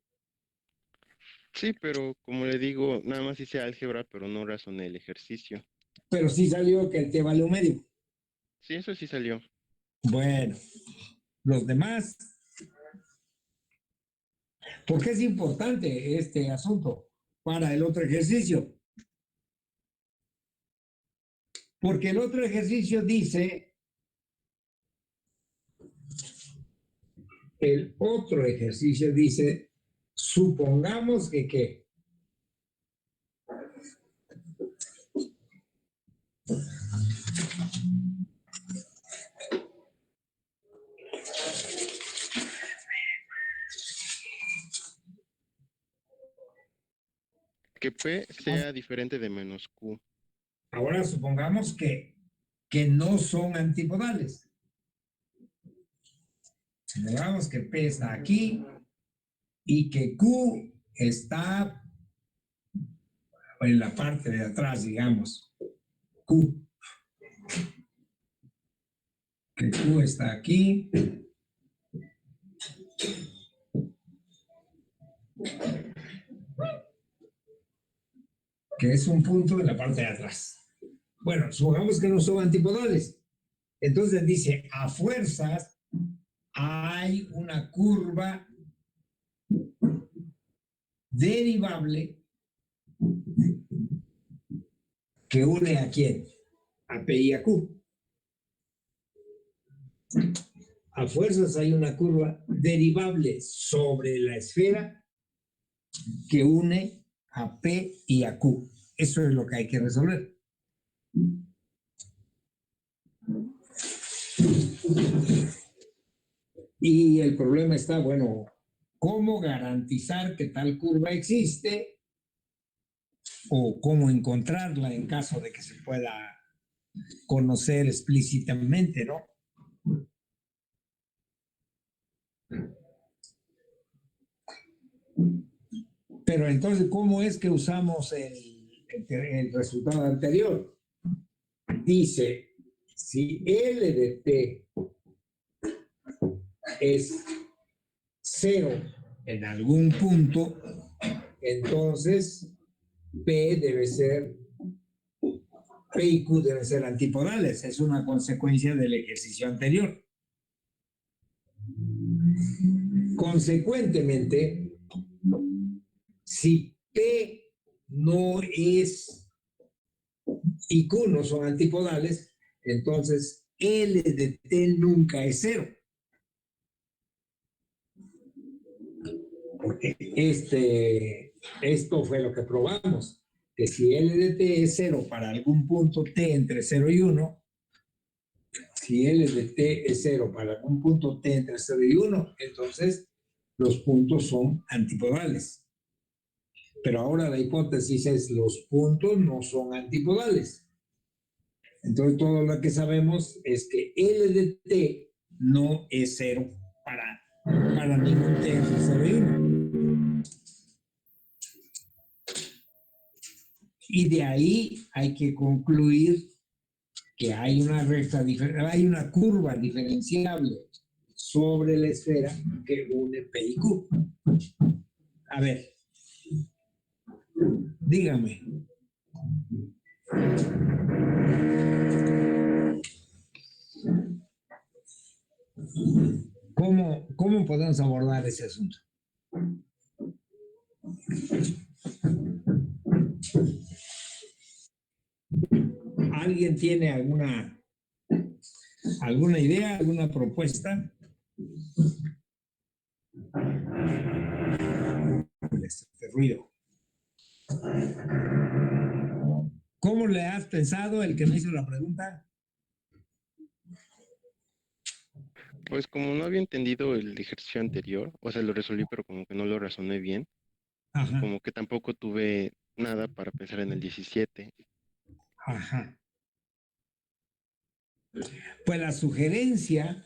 Sí, pero como le digo, nada más hice álgebra, pero no razoné el ejercicio. Pero sí salió que el T vale un medio. Sí, eso sí salió. Bueno, los demás. ¿Por qué es importante este asunto para el otro ejercicio? Porque el otro ejercicio dice, supongamos que ¿qué? Que P sea diferente de menos Q. Ahora supongamos que no son antipodales. Supongamos que P está aquí y que Q está en la parte de atrás, digamos. Q. Que Q está aquí. Que es un punto en la parte de atrás. Bueno, supongamos que no son antipodales. Entonces dice, a fuerzas hay una curva derivable que une a quién? A P y a Q. A fuerzas hay una curva derivable sobre la esfera que une a P y a Q. Eso es lo que hay que resolver. Y el problema está, bueno, ¿cómo garantizar que tal curva existe? O cómo encontrarla en caso de que se pueda conocer explícitamente, ¿no? Pero entonces, ¿cómo es que usamos el resultado anterior? Dice, si L de T es 0 en algún punto, entonces P y Q deben ser antipodales. Es una consecuencia del ejercicio anterior. Consecuentemente, si P no es y Q no son antipodales, entonces L de T nunca es 0. Porque esto fue lo que probamos, que si L de T es 0 para algún punto T entre 0 y 1, si L de T es 0 para algún punto T entre 0 y 1, entonces los puntos son antipodales. Pero ahora la hipótesis es los puntos no son antipodales. Entonces todo lo que sabemos es que L de T no es 0 para ningún T entre 0 y 1. Y de ahí hay que concluir que hay una curva diferenciable sobre la esfera que une P y Q. A ver, dígame. ¿Cómo podemos abordar ese asunto? ¿Alguien tiene alguna idea, alguna propuesta? Este ruido. ¿Cómo le has pensado el que me hizo la pregunta? Pues como no había entendido el ejercicio anterior, o sea, lo resolví, pero como que no lo razoné bien, Ajá, como que tampoco tuve nada para pensar en el 17. ajá. Pues la sugerencia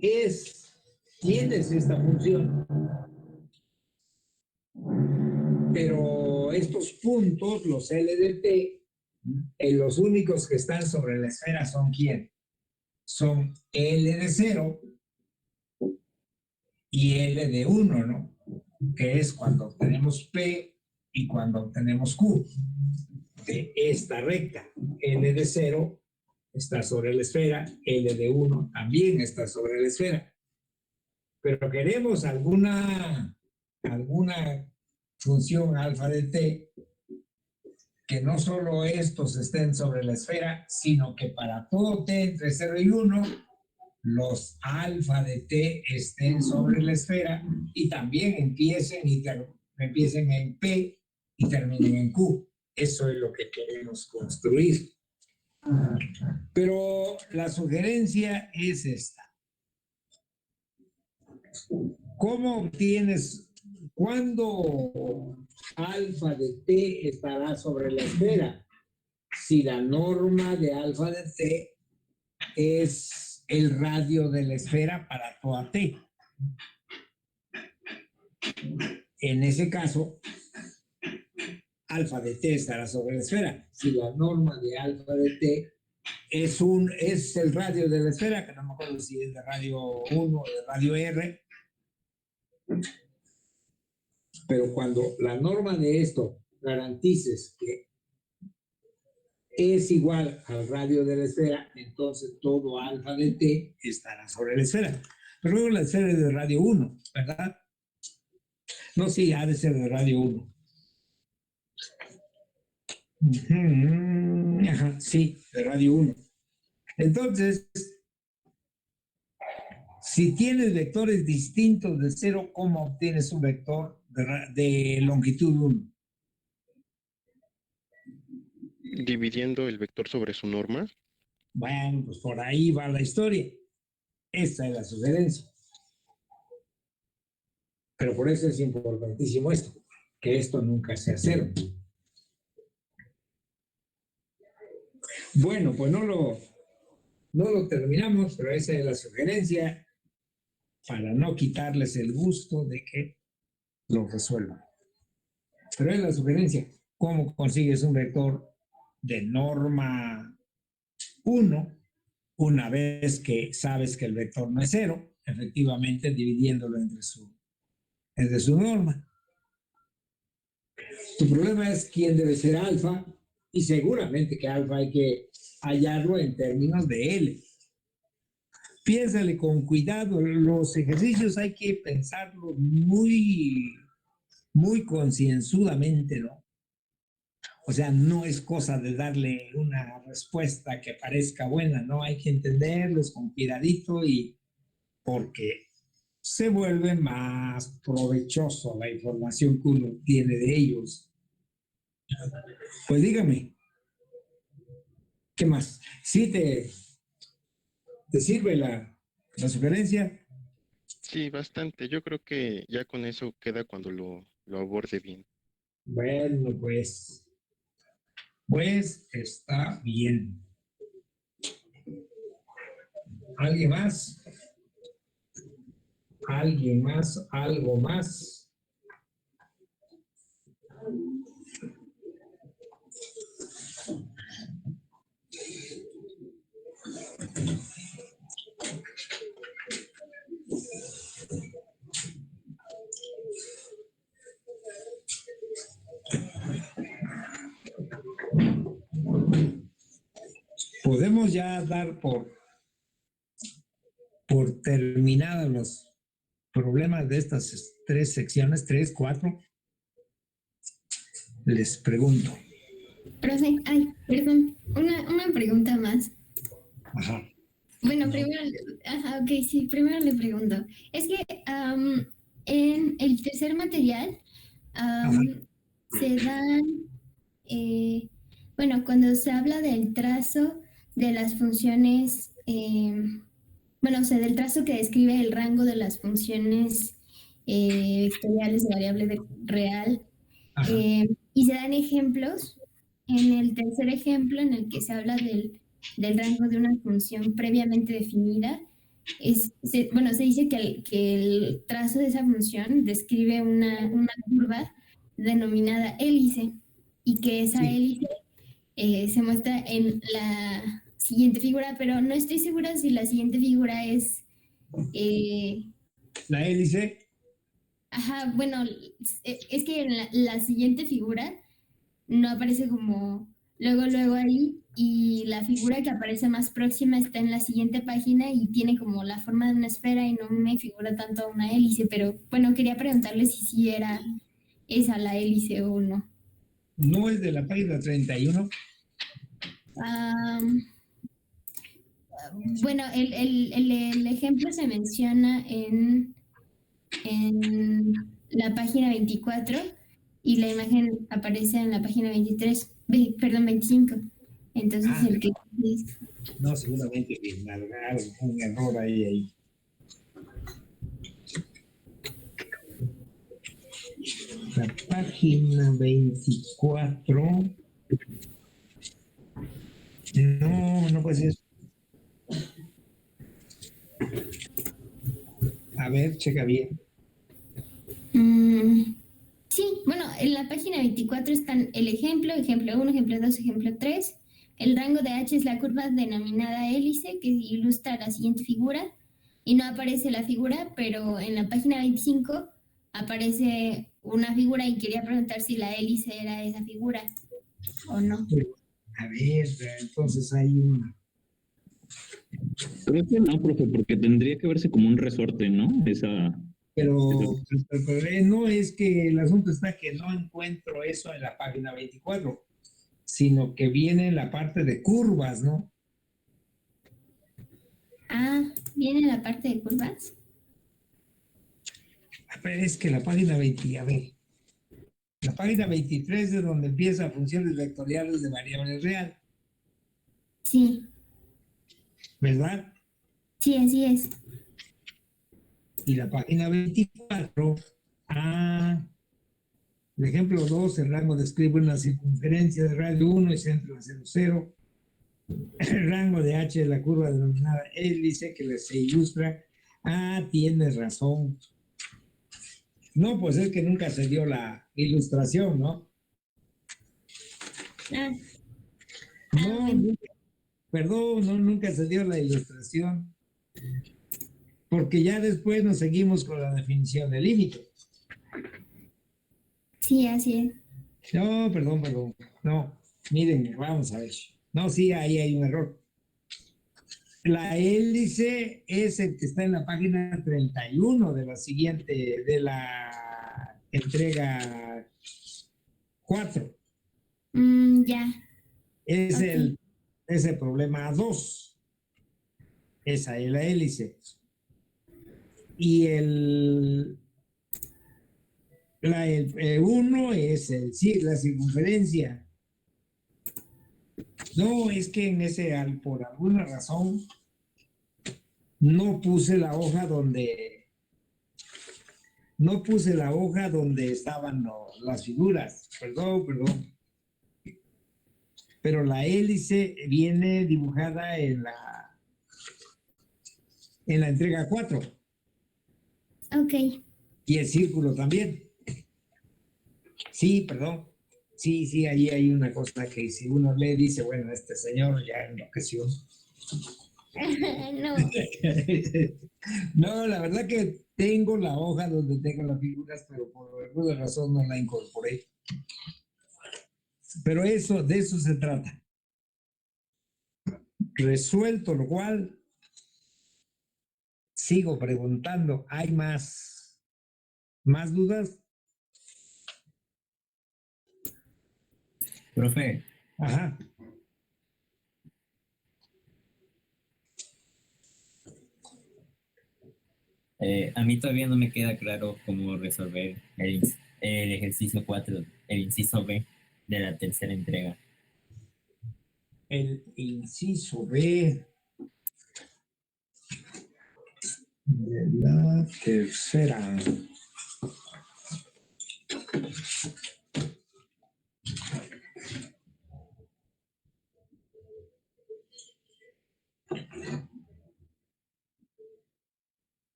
es, tienes esta función, pero estos puntos, los L de T, los únicos que están sobre la esfera son ¿quién? Son L de 0 y L de 1, ¿no? Que es cuando obtenemos P y cuando obtenemos Q de esta recta. L de 0 está sobre la esfera, L de 1 también está sobre la esfera. Pero queremos alguna función alfa de T que no solo estos estén sobre la esfera, sino que para todo T entre 0 y 1, los alfa de T estén sobre la esfera y también empiecen en P y terminen en Q. Eso es lo que queremos construir. Pero la sugerencia es esta. ¿Cómo obtienes, cuándo alfa de T estará sobre la esfera? Si la norma de alfa de T es el radio de la esfera para toda T. En ese caso, alfa de T estará sobre la esfera. Si la norma de alfa de T es el radio de la esfera, que no me acuerdo si es de radio 1 o de radio R, pero cuando la norma de esto garantices que es igual al radio de la esfera, entonces todo alfa de T estará sobre la esfera. Pero luego la esfera es de radio 1, ¿verdad? No, sí, ha de ser de radio 1. Ajá, sí, de radio 1. Entonces, si tienes vectores distintos de 0, ¿cómo obtienes un vector de longitud 1? Dividiendo el vector sobre su norma. Bueno, pues por ahí va la historia. Esa es la sugerencia. Pero por eso es importantísimo esto, que esto nunca sea 0. Bueno, pues no lo terminamos, pero esa es la sugerencia para no quitarles el gusto de que lo resuelvan. Pero es la sugerencia. ¿Cómo consigues un vector de norma 1 una vez que sabes que el vector no es cero? Efectivamente, dividiéndolo entre su norma. Tu problema es quién debe ser alfa, y seguramente que alfa hay que hallarlo en términos de L. Piénsale con cuidado, los ejercicios hay que pensarlos muy concienzudamente, ¿no? O sea, no es cosa de darle una respuesta que parezca buena, ¿no? Hay que entenderlos con cuidadito y porque se vuelve más provechoso la información que uno tiene de ellos. Pues dígame, ¿qué más? ¿Sí te sirve la sugerencia? Sí, bastante. Yo creo que ya con eso queda cuando lo aborde bien. Bueno, pues está bien. ¿Alguien más? ¿Alguien más? ¿Algo más? Podemos ya dar por terminados los problemas de estas 3 secciones, 3, 4. Les pregunto. Profe, ay, perdón, una pregunta más. Ajá. Bueno, No. primero, ajá, ok, sí, primero le pregunto. Es que en el tercer material se dan, bueno, cuando se habla del trazo de las funciones, bueno, o sea, del trazo que describe el rango de las funciones vectoriales de variable real, y se dan ejemplos. En el tercer ejemplo, en el que se habla del rango de una función previamente definida, bueno, se dice que el trazo de esa función describe una curva denominada hélice y que esa Sí. hélice se muestra en la siguiente figura, pero no estoy segura si la siguiente figura es... La hélice. Ajá, bueno, es que en la siguiente figura no aparece como luego ahí, y la figura que aparece más próxima está en la siguiente página y tiene como la forma de una esfera y no me figura tanto una hélice, pero bueno, quería preguntarle si sí era esa la hélice o no. No es de la página 31. Bueno, el ejemplo se menciona en la página 24 y la imagen aparece en la página 23, perdón, 25. Entonces el que es... No, seguramente que largaron un error ahí. La página 24. No puede ser. A ver, checa bien. Sí, bueno, en la página 24 están el ejemplo 1, ejemplo 2, ejemplo 3. El rango de H es la curva denominada hélice que ilustra la siguiente figura y no aparece la figura, pero en la página 25 aparece una figura y quería preguntar si la hélice era esa figura o no. A ver, entonces hay una. Creo que no, profe, porque tendría que verse como un resorte, ¿no? Pero no es que el asunto está que no encuentro eso en la página 24, sino que viene la parte de curvas, ¿no? ¿Viene la parte de curvas? A ver, es que la página 20, a ver. La página 23 es donde empieza funciones vectoriales de variable real. Sí. ¿Verdad? Sí, así es. Y la página 24, el ejemplo 2, el rango describe una circunferencia de radio 1 y centro de 0, 0. el rango de H de la curva denominada hélice que se ilustra. Ah, tienes razón. No, pues es que nunca se dio la ilustración, ¿no? Ah, No, bueno. perdón, no, nunca se dio la ilustración, porque ya después nos seguimos con la definición del límite. Sí, así es. No, perdón. No, miren, vamos a ver. No, sí, ahí hay un error. La hélice es el que está en la página 31 de la siguiente, de la entrega 4. Ya, Es ok. el problema 2. Esa es la hélice. Y el 1 es la circunferencia. No, es que en ese, por alguna razón, no puse la hoja donde estaban las figuras. Perdón. Pero la hélice viene dibujada en la entrega 4 Ok. y el círculo también. Sí, perdón. Sí, ahí hay una cosa que si uno lee dice, bueno, este señor ya enloqueció. No. No, la verdad que tengo la hoja donde tengo las figuras, pero por alguna razón no la incorporé. Pero de eso se trata. Resuelto lo cual, sigo preguntando, ¿hay más dudas? Profe, Ajá. a mí todavía no me queda claro cómo resolver el ejercicio 4, el inciso B de la tercera entrega. El inciso B de la tercera.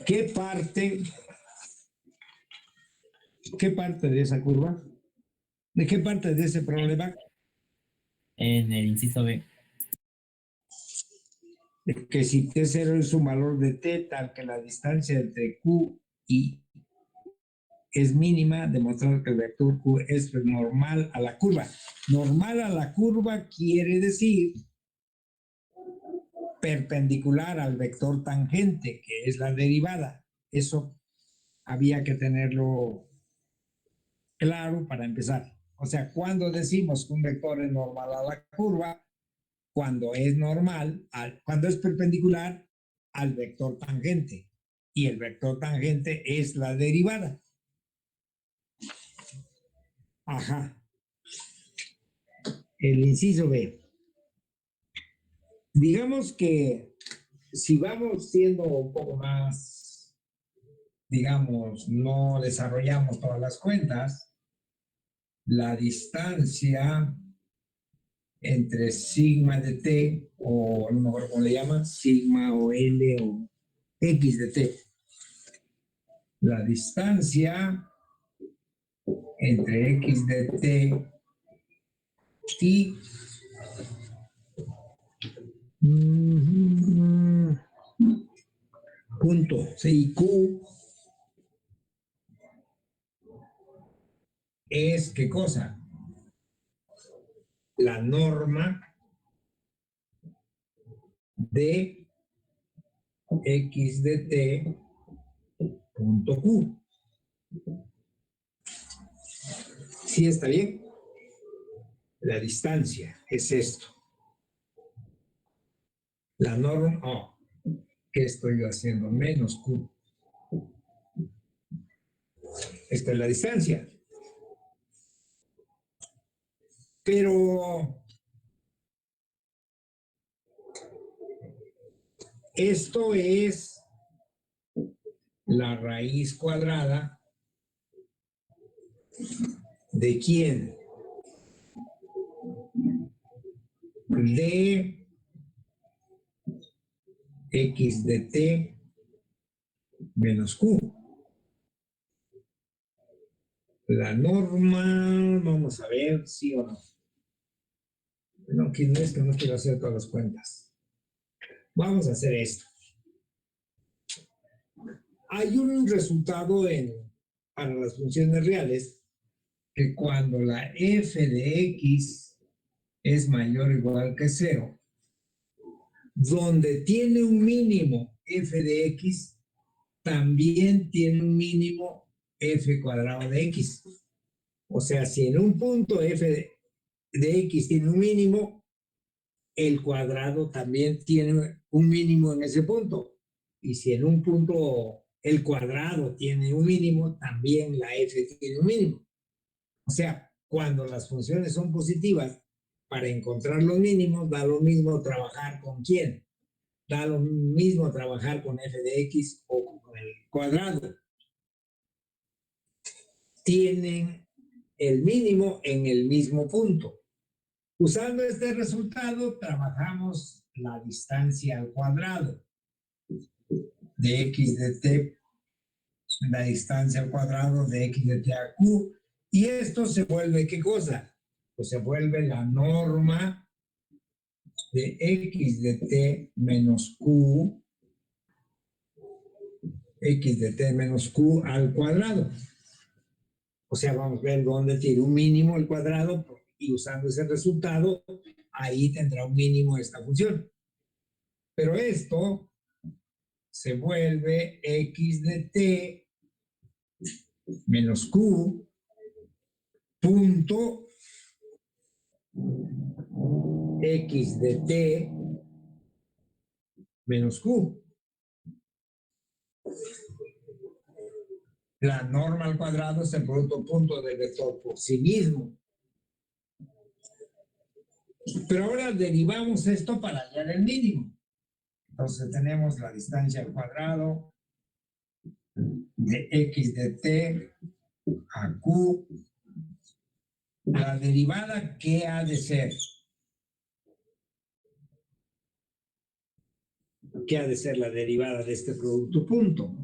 ¿Qué parte de esa curva? ¿De qué parte de ese problema? En el inciso B, Que si T0 es un valor de T tal que la distancia entre Q y es mínima, demostrar que el vector Q es normal a la curva. Normal a la curva quiere decir perpendicular al vector tangente, que es la derivada. Eso había que tenerlo claro para empezar. O sea, cuando decimos que un vector es normal a la curva, cuando es perpendicular al vector tangente. Y el vector tangente es la derivada. Ajá. El inciso B. Digamos que si vamos siendo un poco más, digamos, no desarrollamos todas las cuentas, la distancia entre sigma de t, o a lo mejor como le llaman, sigma o L o X de t. La distancia entre X de t y punto C y Q es ¿qué cosa? La norma de X de t punto Q. ¿Sí está bien? La distancia es esto. La norma, ¿qué estoy yo haciendo? Menos Q. Esta es la distancia. Pero esto es la raíz cuadrada de quién? De x de t menos q. La norma, vamos a ver, sí o no. No, que no es que no quiero hacer todas las cuentas. Vamos a hacer esto. Hay un resultado para las funciones reales que cuando la f de x es mayor o igual que 0, donde tiene un mínimo f de x, también tiene un mínimo f cuadrado de x. O sea, si en un punto f de x tiene un mínimo, el cuadrado también tiene un mínimo en ese punto. Y si en un punto el cuadrado tiene un mínimo, también la f tiene un mínimo. O sea, cuando las funciones son positivas, para encontrar los mínimos, da lo mismo trabajar con quién. Da lo mismo trabajar con f de x o con el cuadrado. Tienen el mínimo en el mismo punto. Usando este resultado, trabajamos la distancia al cuadrado de x de t, la distancia al cuadrado de x de t a q, y esto se vuelve, ¿qué cosa? Pues se vuelve la norma de x de t menos q, x de t menos q al cuadrado. O sea, vamos a ver dónde tiene un mínimo el cuadrado, y usando ese resultado, ahí tendrá un mínimo esta función. Pero esto se vuelve x de t menos q punto x de t menos q. La norma al cuadrado es el producto punto del vector por sí mismo. Pero ahora derivamos esto para hallar el mínimo. Entonces tenemos la distancia al cuadrado de x de t a q. La derivada, ¿qué ha de ser? ¿Qué ha de ser la derivada de este producto punto?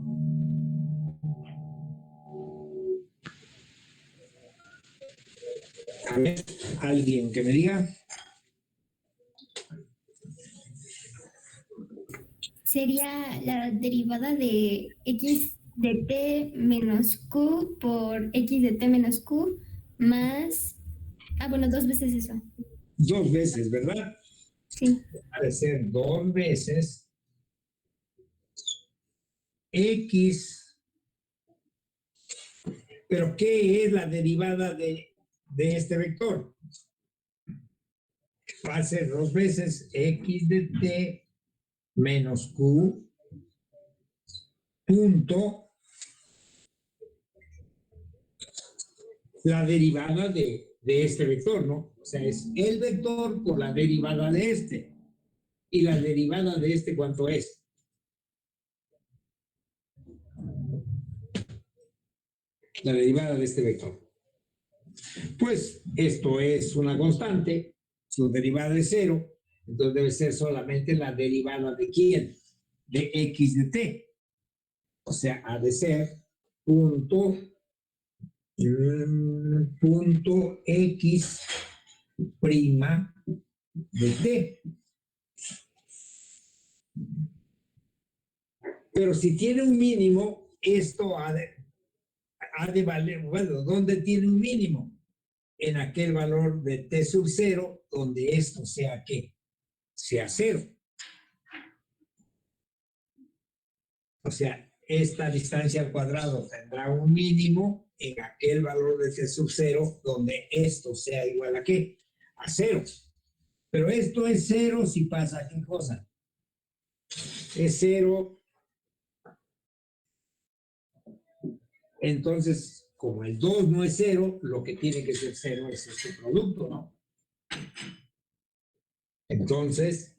A ver, alguien que me diga. Sería la derivada de x de t menos q por x de t menos q más... bueno, 2 veces eso. 2 veces, ¿verdad? Sí. Ha de ser 2 veces x. ¿Pero qué es la derivada de este vector? Va a ser 2 veces x de t menos q punto la derivada de este vector, ¿no? O sea, es el vector por la derivada de este. ¿Y la derivada de este cuánto es? La derivada de este vector. Pues esto es una constante, su derivada es 0, entonces debe ser solamente la derivada de quién, de x de t. O sea, ha de ser punto x prima de t. Pero si tiene un mínimo, esto ha de valer, bueno, ¿dónde tiene un mínimo? En aquel valor de t sub 0, donde esto sea ¿qué? Sea 0. O sea, esta distancia al cuadrado tendrá un mínimo en aquel valor de t sub 0, donde esto sea igual a ¿qué? A 0. Pero esto es 0 si pasa ¿qué cosa? Es 0. Entonces, como el 2 no es 0, lo que tiene que ser 0 es este producto, ¿no? Entonces,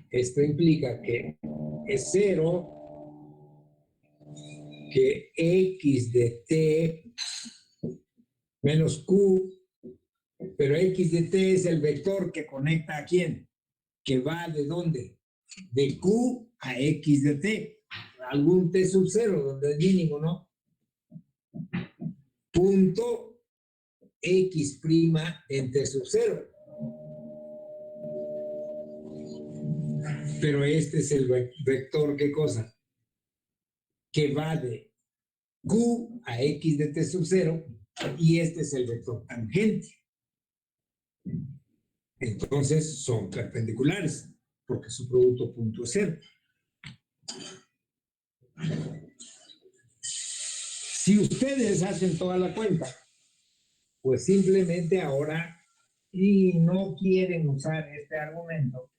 esto implica que es 0 que x de t menos q, pero x de t es el vector que conecta a quién, que va de dónde, de q a x de t, algún t sub 0 donde es mínimo, ¿no? Punto x' en t sub 0. Pero este es el vector, ¿qué cosa? Que va de q a x de t sub 0 y este es el vector tangente. Entonces son perpendiculares porque su producto punto es 0. Si ustedes hacen toda la cuenta, pues simplemente ahora, y no quieren usar este argumento,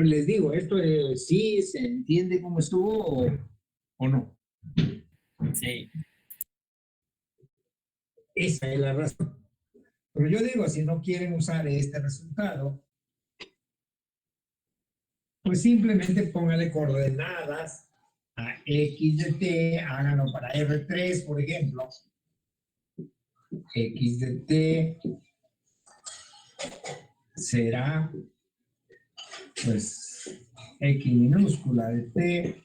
les digo, esto sí se entiende cómo estuvo o no. Sí, Esa es la razón. Pero yo digo, si no quieren usar este resultado, pues simplemente póngale coordenadas a x de t, háganlo para R3, por ejemplo. X de t será, pues, x minúscula de t,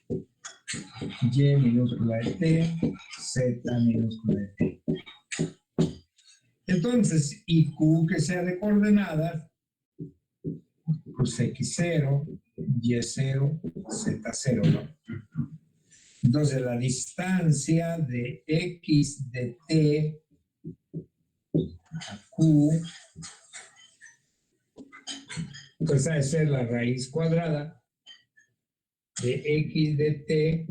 y minúscula de t, z minúscula de t. Entonces, y q que sea de coordenadas, pues x0, y0, z0, ¿no? Entonces, la distancia de x de t a q, pues ha de ser la raíz cuadrada de x de t,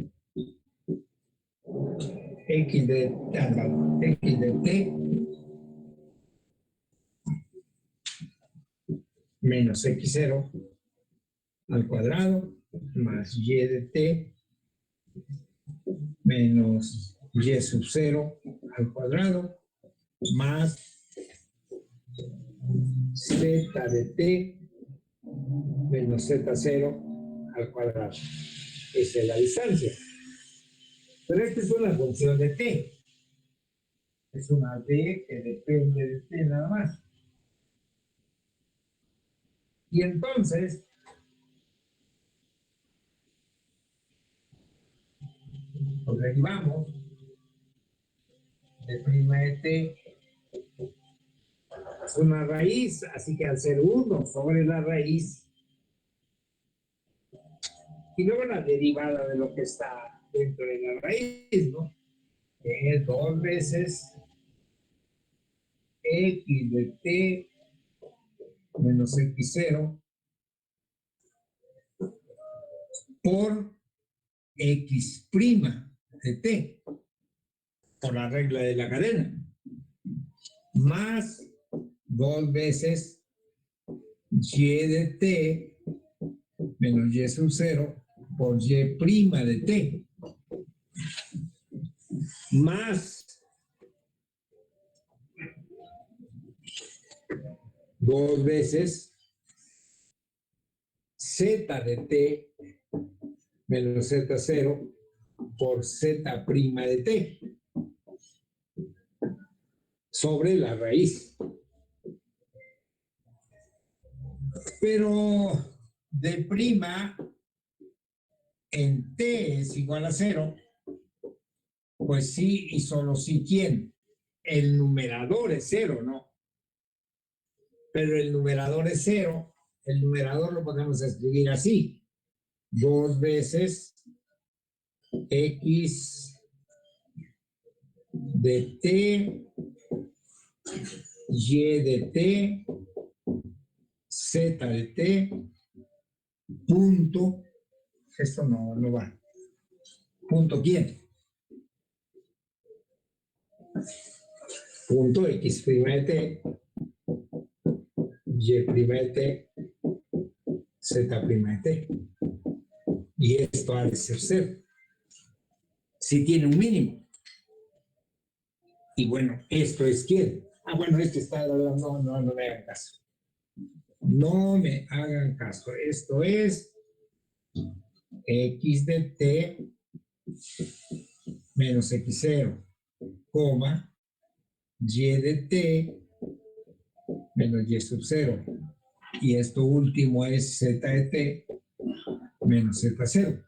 x de t menos x0 al cuadrado más y de t menos y sub 0 al cuadrado más z de t menos z0 al cuadrado. Esa es la distancia. Pero esta es una función de t. Es una d que depende de t nada más. Y entonces, pues derivamos de prima de t es una raíz, así que al ser 1 sobre la raíz, y luego la derivada de lo que está dentro de la raíz, ¿no? Que es 2 veces x de t menos x0 por x' de t, por la regla de la cadena, más 2 veces y de t menos y sub 0 por y' de t, más 2 veces z de t menos z0 por z' de t sobre la raíz. Pero de prima en t es igual a 0, pues sí y solo sí, ¿quién? El numerador es 0, ¿no? Pero el numerador es 0, el numerador lo podemos escribir así: 2 veces x de t, y de t, z de t, punto, esto no va, punto ¿quién? Punto x' de t, y' de t, z' de t. Y esto ha de ser 0. Si tiene un mínimo. Y bueno, esto es ¿quién? Ah, bueno, esto está, no me hagan caso. No me hagan caso. Esto es x de t menos x0, coma, y de t menos y sub 0. Y esto último es z de t menos z0.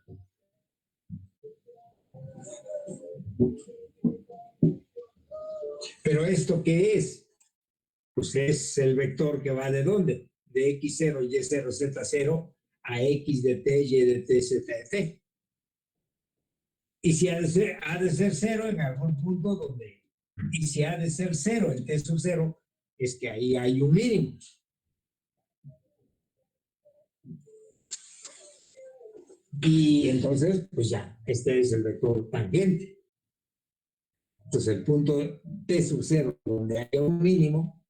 Pero ¿esto qué es? Pues es el vector que va ¿de dónde? De x0, y0, z0 a x de t, y de t, z de t. Y si ha de ser 0 en algún punto donde, y si ha de ser 0 en t sub 0, es que ahí hay un mínimo. Y entonces, pues ya, este es el vector tangente. Entonces, el punto t sub 0, donde hay un mínimo,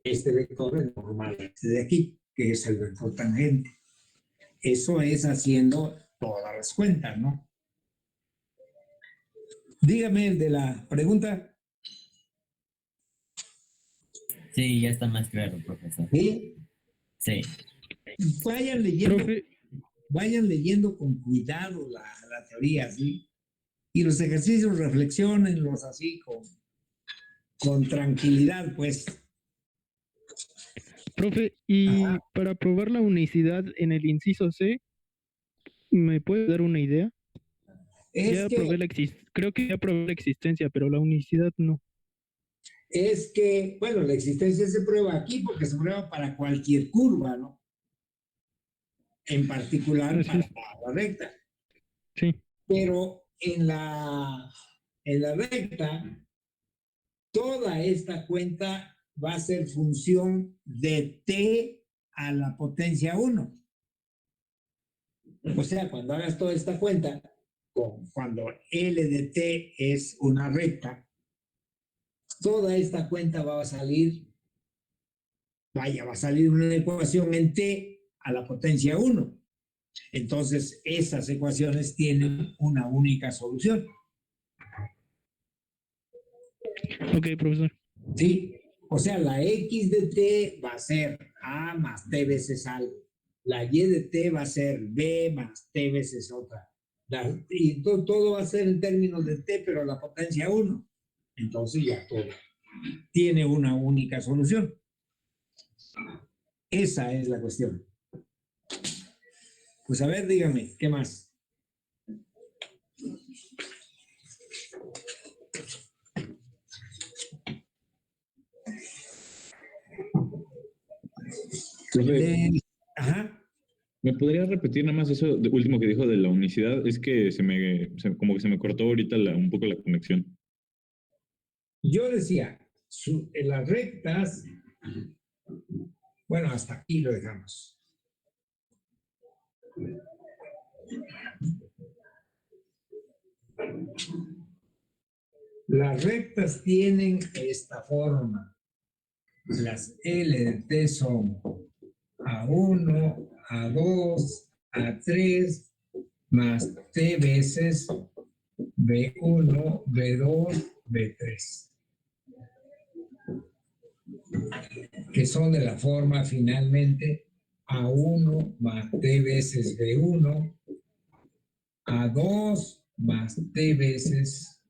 este vector es normal este de aquí, que es el vector tangente. Eso es haciendo todas las cuentas, ¿no? Dígame el de la pregunta. Sí, ya está más claro, profesor. ¿Sí? Sí. Vayan leyendo, Profe, vayan leyendo con cuidado la teoría, ¿sí? Y los ejercicios reflexionenlos así con tranquilidad, pues. profe, y Ajá. para probar la unicidad en el inciso C, ¿me puede dar una idea? Es que, Creo que ya probé la existencia, pero la unicidad no. bueno, la existencia se prueba aquí porque se prueba para cualquier curva, ¿no? En particular Así para es. la recta. Sí. Pero en la recta, toda esta cuenta va a ser función de t a la potencia 1. O sea, cuando hagas toda esta cuenta, cuando L de t es una recta, toda esta cuenta va a salir una ecuación en t a la potencia 1. Entonces, esas ecuaciones tienen una única solución. Ok, profesor. ¿Sí? O sea, la x de t va a ser a más t veces algo. La y de t va a ser b más t veces otra. Y todo va a ser en términos de t, pero la potencia 1. Entonces ya todo tiene una única solución. Esa es la cuestión. Pues a ver, dígame, ¿qué más? Profe, Ajá. ¿me podría repetir nada más eso de último que dijo de la unicidad? Es que como que se me cortó ahorita un poco la conexión. Yo decía, en las rectas, bueno, hasta aquí lo dejamos. Las rectas tienen esta forma. Las L de T son A1, A2, A3, más T veces B1, B2, B3. Que son de la forma finalmente A1 más T veces B1, A2 más T veces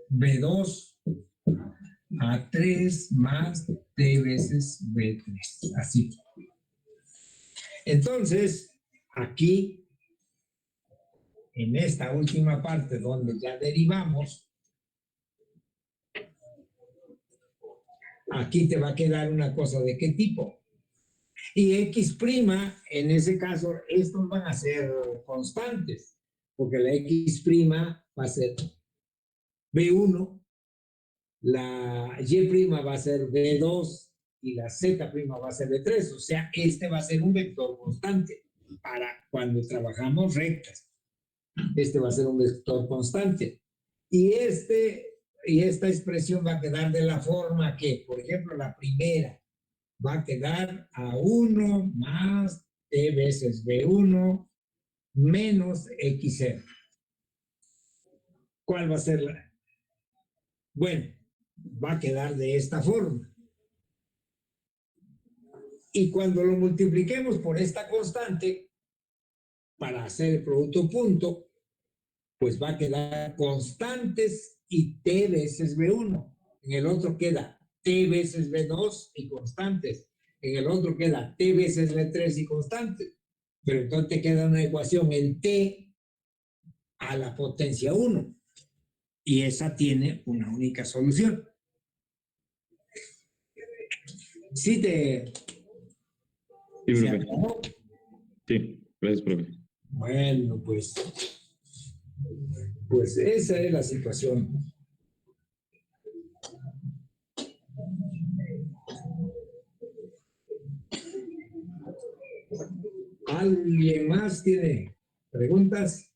B2, A3 más T veces B3. Así. Entonces, aquí, en esta última parte donde ya derivamos, aquí te va a quedar una cosa de qué tipo. Y X', en ese caso, estos van a ser constantes, porque la X' va a ser B1, la Y' va a ser B2 y la Z' va a ser B3. O sea, este va a ser un vector constante para cuando trabajamos rectas. Este va a ser un vector constante. Y esta expresión va a quedar de la forma que, por ejemplo, la primera va a quedar A1 más T veces B1 menos X0. ¿Cuál va a ser la? Bueno, va a quedar de esta forma. Y cuando lo multipliquemos por esta constante, para hacer el producto punto, pues va a quedar constantes y t veces B1. En el otro queda t veces B2 y constantes. En el otro queda t veces B3 y constantes. Pero entonces te queda una ecuación en t a la potencia 1. Y esa tiene una única solución. Sí te... Sí, ¿Se profe. aclaró? Sí, gracias, profe. Bueno, pues esa es la situación. ¿Alguien más tiene preguntas?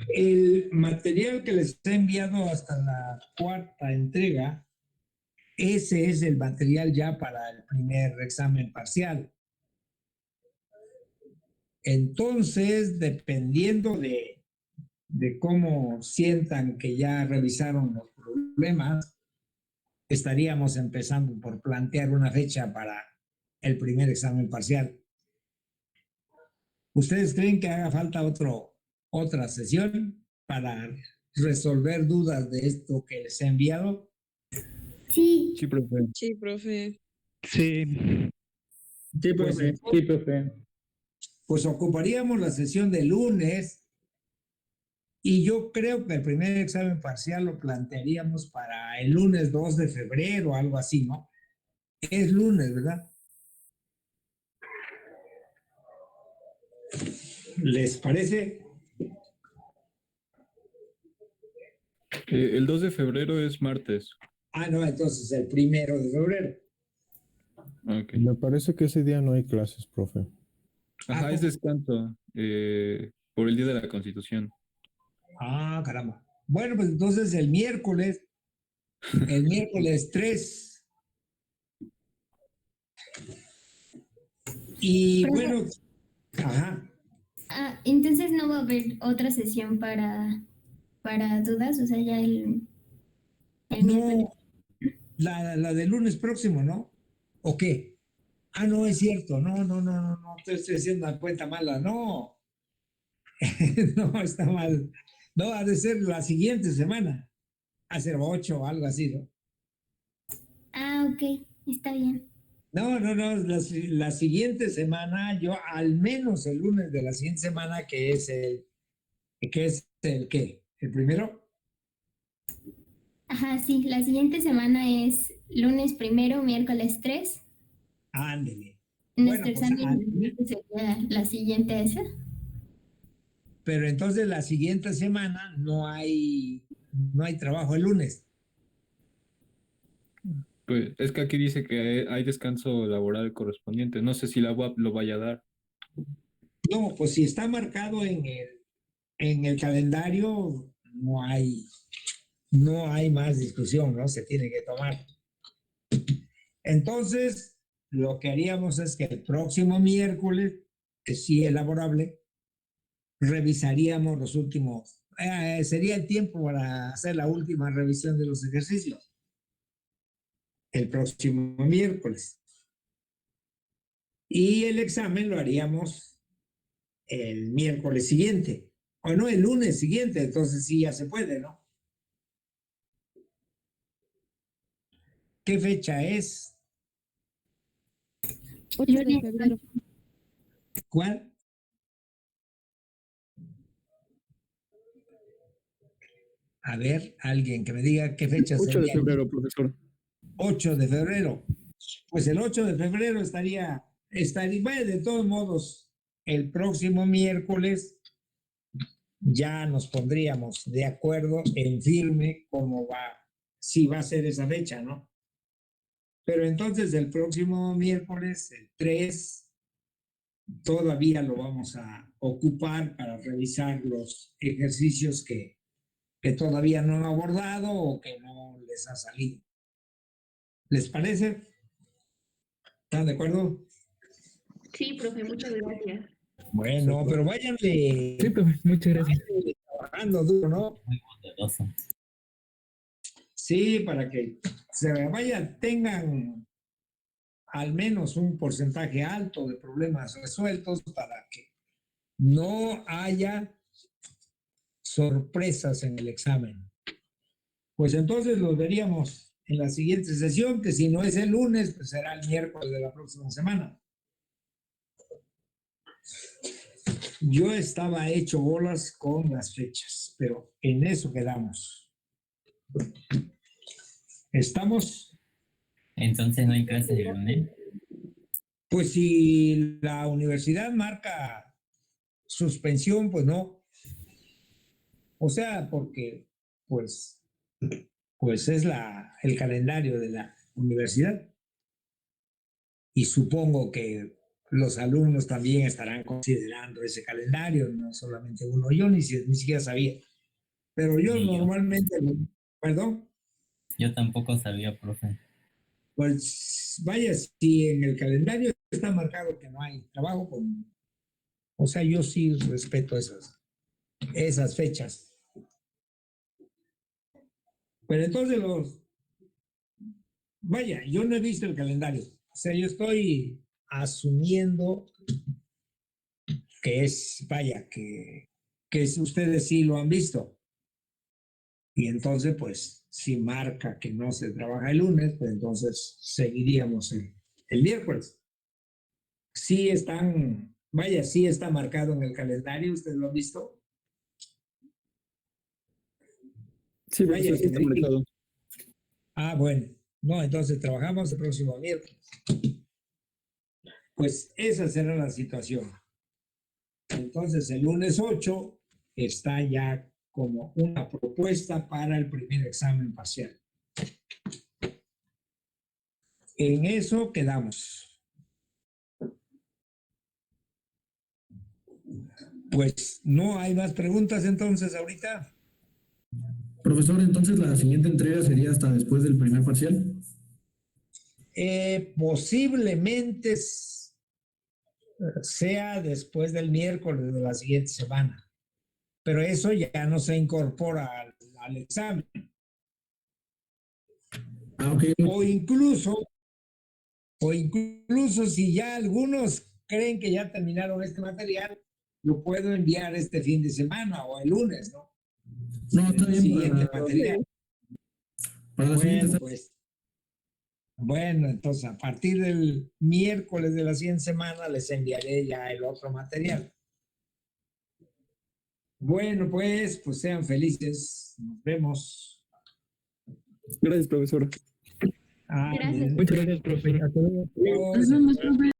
El material que les he enviado hasta la 4ª entrega, ese es el material ya para el primer examen parcial. Entonces, dependiendo de cómo sientan que ya revisaron los problemas, estaríamos empezando por plantear una fecha para el primer examen parcial. ¿Ustedes creen que haga falta otra sesión para resolver dudas de esto que les he enviado? Sí, Sí, profe. Sí, profe. Sí. Sí, Pues, profe. Sí, profe. pues ocuparíamos la sesión de lunes y yo creo que el primer examen parcial lo plantearíamos para el lunes 2 de febrero o algo así, ¿no? Es lunes, ¿verdad? ¿Les parece? El 2 de febrero es martes. Ah, no, entonces el 1 de febrero. Ok. Me parece que ese día no hay clases, profe. Ajá, es descanso por el Día de la Constitución. Ah, caramba. Bueno, pues entonces el miércoles 3. Y Profe. bueno, ajá. Entonces no va a haber otra sesión para dudas, o sea, ya el miércoles. No, la del lunes próximo, ¿no? ¿O qué? Ah, no, es cierto. No, estoy haciendo una cuenta mala. No, no, está mal. No, ha de ser la siguiente semana. A ser 8 o algo así, ¿no? Ah, ok, está bien. No, la siguiente semana, yo al menos el lunes de la siguiente semana, que es el ¿qué? ¿El primero? Ajá, sí, la siguiente semana es lunes 1, miércoles 3. Ándele. Nuestro Bueno, pues, examen sería la siguiente a esa. pero entonces la siguiente semana no hay trabajo el lunes. Pues es que aquí dice que hay descanso laboral correspondiente. No sé si la UAP lo vaya a dar. No, pues si está marcado en el calendario, no hay más discusión, ¿no? Se tiene que tomar. Entonces, lo que haríamos es que el próximo miércoles, que sí es laborable, revisaríamos los últimos, sería el tiempo para hacer la última revisión de los ejercicios. El próximo miércoles. Y el examen lo haríamos el miércoles siguiente, o no, el lunes siguiente, entonces sí ya se puede, ¿no? ¿Qué fecha es? 8 de febrero. ¿Cuál? A ver, alguien que me diga qué fecha 8 de sería. febrero, profesor. 8 de febrero. Pues el 8 de febrero estaría, bueno, de todos modos, el próximo miércoles ya nos pondríamos de acuerdo en firme cómo va, si va a ser esa fecha, ¿no? Pero entonces el próximo miércoles, el 3, todavía lo vamos a ocupar para revisar los ejercicios que todavía no han abordado o que no les ha salido. ¿Les parece? ¿Están de acuerdo? Sí, profe, muchas gracias. Bueno, pero váyanle. Sí, profe, muchas gracias. Váyanle trabajando duro, ¿no? Muy bondadoso. Sí, para que se vaya, tengan al menos un porcentaje alto de problemas resueltos para que no haya sorpresas en el examen. Pues entonces los veríamos en la siguiente sesión, que si no es el lunes, pues será el miércoles de la próxima semana. Yo estaba hecho bolas con las fechas, pero en eso quedamos. ¿Estamos? Entonces no hay clases de lunes. Pues si la universidad marca suspensión, pues no. O sea, porque pues es el calendario de la universidad. Y supongo que los alumnos también estarán considerando ese calendario, no solamente uno. Yo ni siquiera sabía. Pero yo Ni yo. normalmente, perdón, Yo tampoco sabía, profe. pues vaya, si en el calendario está marcado que no hay trabajo, pues, o sea, yo sí respeto esas fechas. Pero entonces vaya, yo no he visto el calendario. O sea, yo estoy asumiendo que vaya, que ustedes sí lo han visto. Y entonces, pues, si marca que no se trabaja el lunes, pues entonces seguiríamos el miércoles. Sí sí está marcado en el calendario, ¿ustedes lo han visto? Sí, Vaya, profesor, sí que está me digan. marcado. Ah, bueno. No, entonces trabajamos el próximo miércoles. Pues esa será la situación. Entonces, el lunes 8 está ya como una propuesta para el primer examen parcial. En eso quedamos. Pues no hay más preguntas entonces ahorita. Profesor, entonces la siguiente entrega sería hasta después del primer parcial. Posiblemente sea después del miércoles de la siguiente semana, pero eso ya no se incorpora al examen. Okay. O incluso si ya algunos creen que ya terminaron este material, lo puedo enviar este fin de semana o el lunes, ¿no? No, está bien. Siguiente material. Para la siguiente. Bueno, entonces a partir del miércoles de la siguiente semana les enviaré ya el otro material. Bueno, pues sean felices. Nos vemos. Gracias, profesor. Gracias. Muchas gracias, profesor. Adiós. Nos vemos, profe.